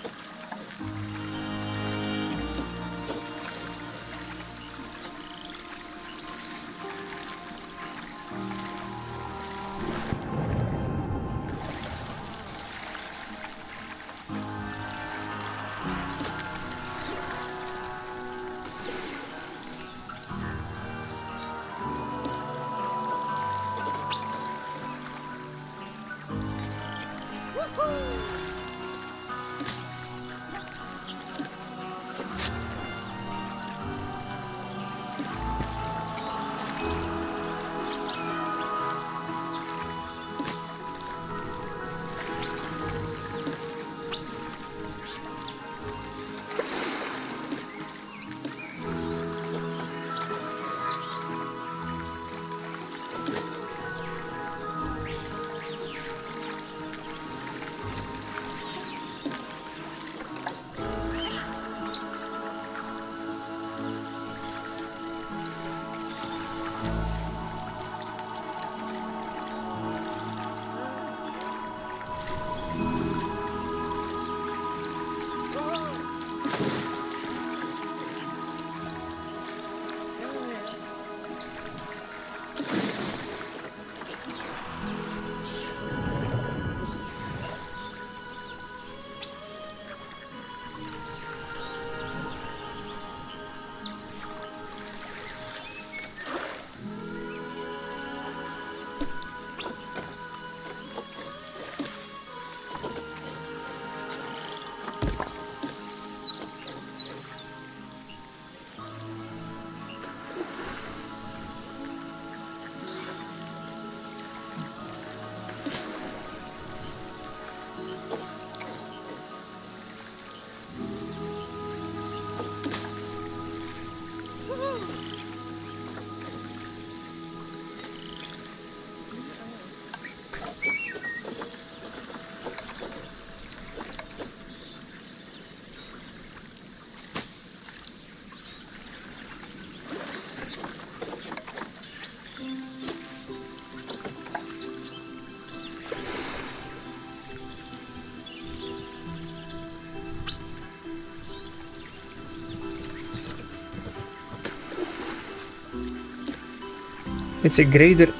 It's a greater.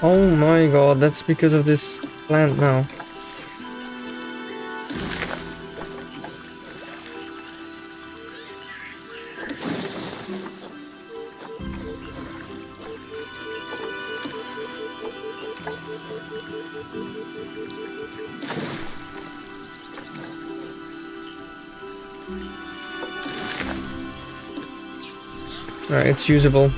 Oh my god, that's because of this plant now. Alright, it's usable.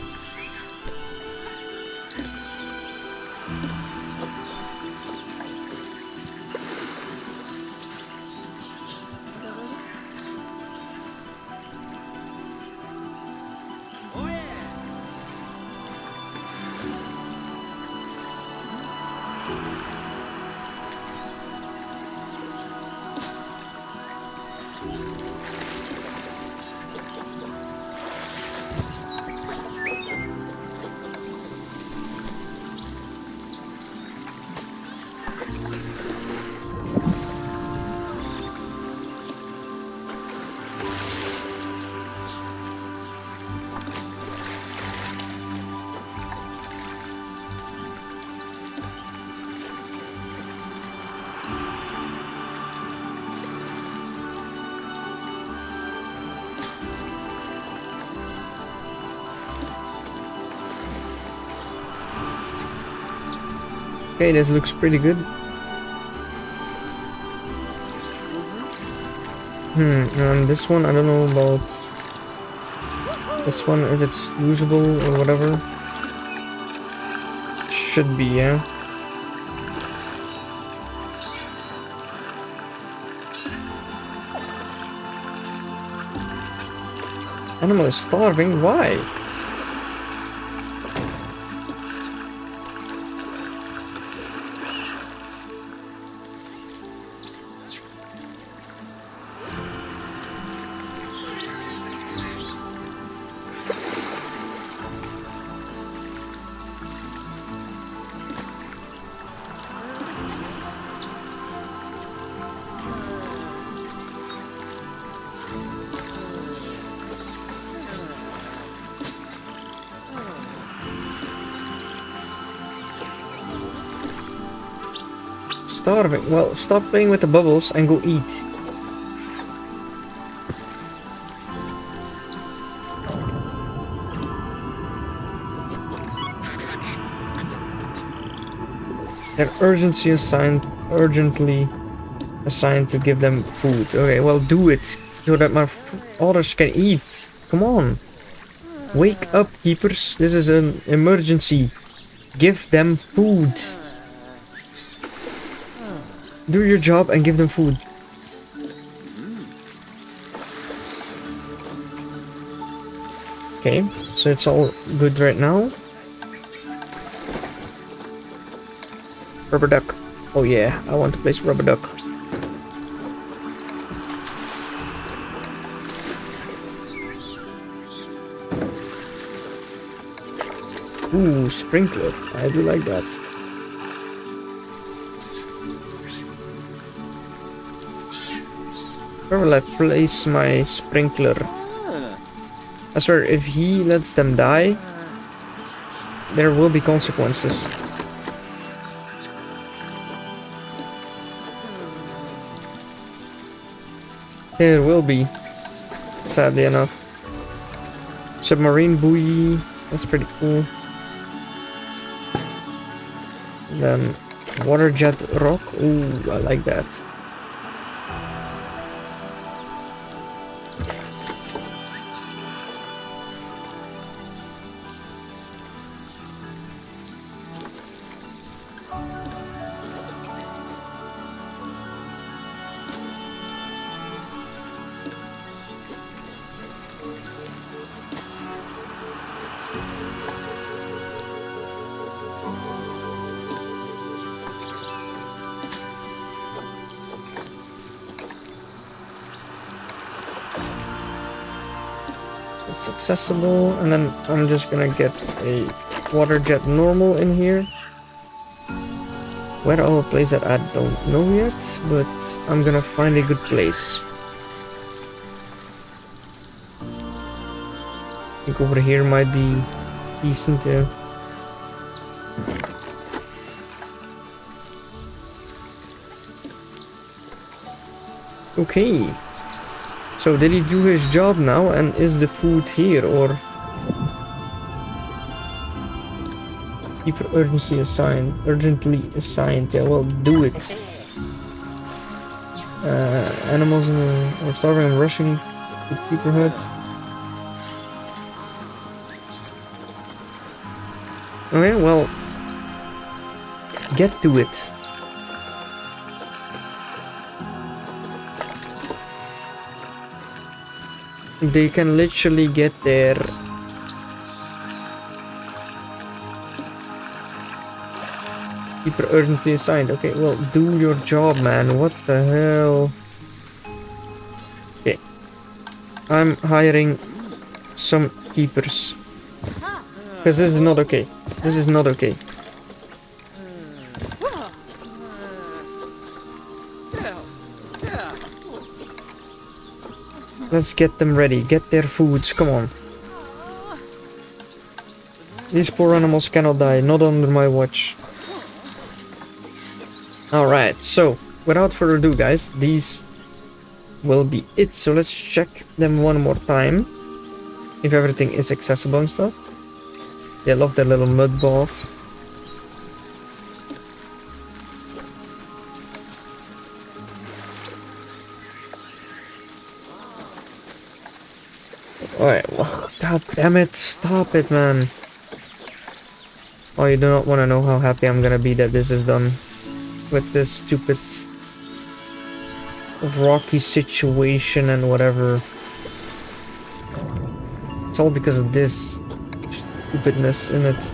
Okay, this looks pretty good. And this one, I don't know about this one, if it's usable or whatever. Should be, yeah. Animal is starving, why? Starving. Well, stop playing with the bubbles and go eat. They're urgently assigned to give them food. Okay, well, do it so that my otters can eat. Come on. Wake up, keepers. This is an emergency. Give them food. Do your job and give them food. Okay, so it's all good right now. Rubber duck. Oh yeah, I want to place rubber duck. Ooh, sprinkler. I do like that. Where will I place my sprinkler? I swear, if he lets them die, there will be consequences. There will be, sadly enough. Submarine buoy, that's pretty cool. Then water jet rock, ooh, I like that. It's accessible, and then I'm just gonna get a water jet normal in here. Where I will place that I don't know yet, but I'm gonna find a good place. I think over here might be decent too. Okay. So did he do his job now, and is the food here, or keeper urgently assigned? Yeah, well, do it. Animals are starving and rushing to keeper hut. Okay, well, get to it. They can literally get there. Keeper urgently assigned. Okay, well, do your job, man. What the hell? Okay. I'm hiring some keepers. Because this is not okay. This is not okay. Let's get them ready. Get their foods. Come on. These poor animals cannot die. Not under my watch. Alright, so without further ado, guys, these will be it. So let's check them one more time. If everything is accessible and stuff. They love their little mud bath. Alright, well, god damn it, stop it, man. Oh, you do not want to know how happy I'm gonna be that this is done. With this stupid rocky situation and whatever. It's all because of this stupidness in it.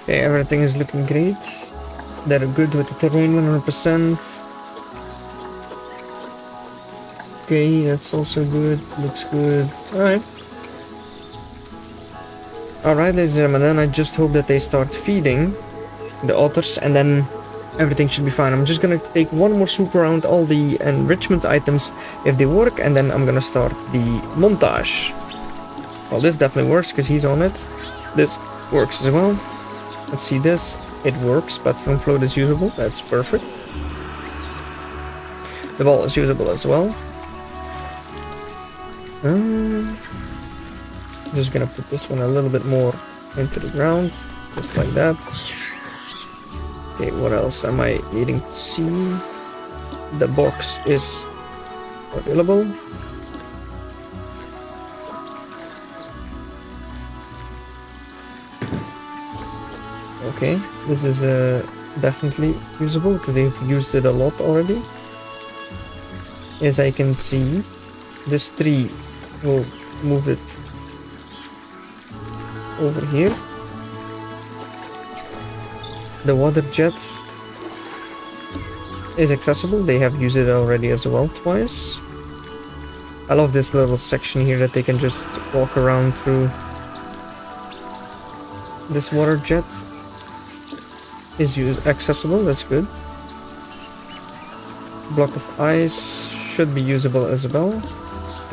Okay, everything is looking great. They're good with the terrain 100%. Okay, that's also good. Looks good. Alright. Alright, ladies and gentlemen, then I just hope that they start feeding the otters, and then everything should be fine. I'm just gonna take one more swoop around all the enrichment items if they work, and then I'm gonna start the montage. Well, this definitely works because he's on it. This works as well. Let's see this. It works. Platform float is usable. That's perfect. The ball is usable as well. Just gonna put this one a little bit more into the ground, just like that. Okay, what else am I needing to see? The box is available. Okay, this is definitely usable because they've used it a lot already. As I can see, this tree will move it over here. The water jet is accessible. They have used it already as well twice. I love this little section here that they can just walk around through. This water jet is accessible. That's good. block of ice should be usable as well.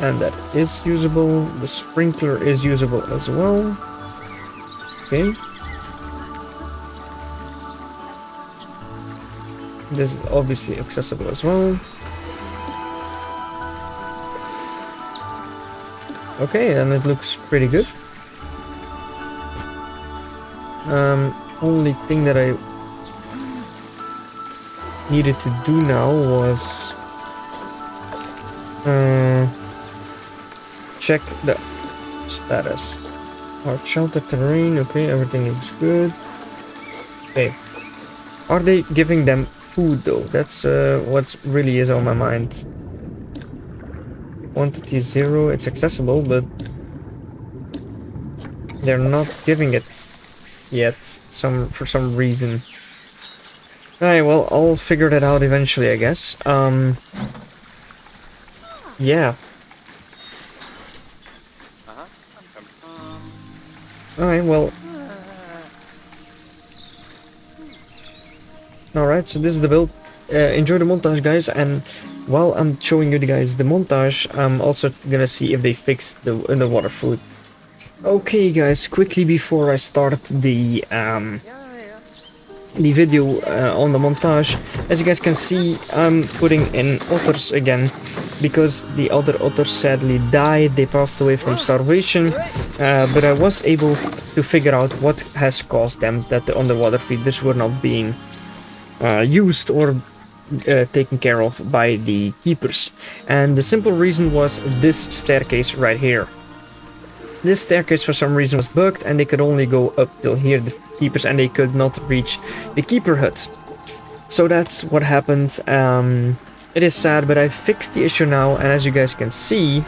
And that is usable. The sprinkler is usable as well. Okay. This is obviously accessible as well. Okay, and it looks pretty good. Only thing that I needed to do now was check the status. Our shelter terrain, okay, everything looks good. Okay. Are they giving them food though? That's what really is on my mind. Quantity 0, it's accessible, but they're not giving it yet for some reason. Alright, well, I'll figure that out eventually, I guess. Yeah. Alright, well. Alright, so this is the build. Enjoy the montage, guys, and while I'm showing you guys the montage, I'm also gonna see if they fixed the underwater food. Okay, guys, quickly before I start the video on the montage, as you guys can see, I'm putting in otters again because the other otters sadly died. They passed away from starvation, but I was able to figure out what has caused them, that the underwater feeders were not being used or taken care of by the keepers, and the simple reason was this staircase right here. This staircase for some reason was bugged and they could only go up till here, the keepers, and they could not reach the keeper hut. So that's what happened. It is sad, but I fixed the issue now, and as you guys can see,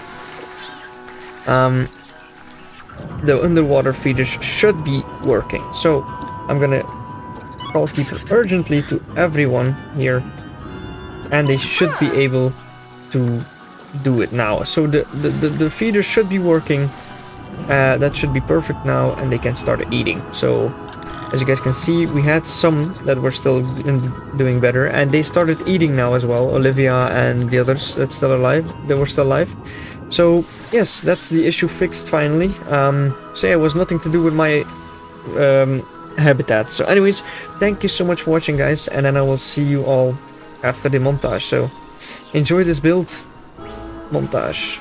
the underwater feeders should be working. So I'm gonna call keeper urgently to everyone here, and they should be able to do it now. So the feeders should be working. That should be perfect now, and they can start eating. So as you guys can see, we had some that were still doing better, and they started eating now as well. Olivia and the others that's still alive, they were still alive. So yes, that's the issue fixed finally. So yeah, it was nothing to do with my habitat. So anyways, thank you so much for watching, guys, and then I will see you all after the montage. So enjoy this build montage.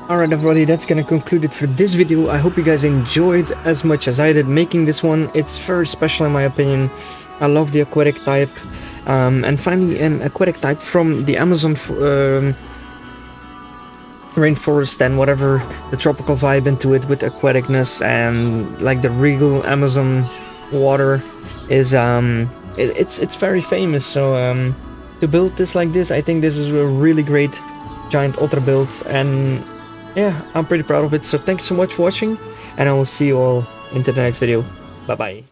Alright everybody, that's gonna conclude it for this video. I hope you guys enjoyed as much as I did making this one. It's very special in my opinion. I love the aquatic type. And finally an aquatic type from the Amazon rainforest and whatever the tropical vibe into it with aquaticness and like the regal Amazon water is it's very famous. So to build this like this, I think this is a really great giant otter build, and yeah, I'm pretty proud of it. So thank you so much for watching, and I will see you all into the next video. Bye bye.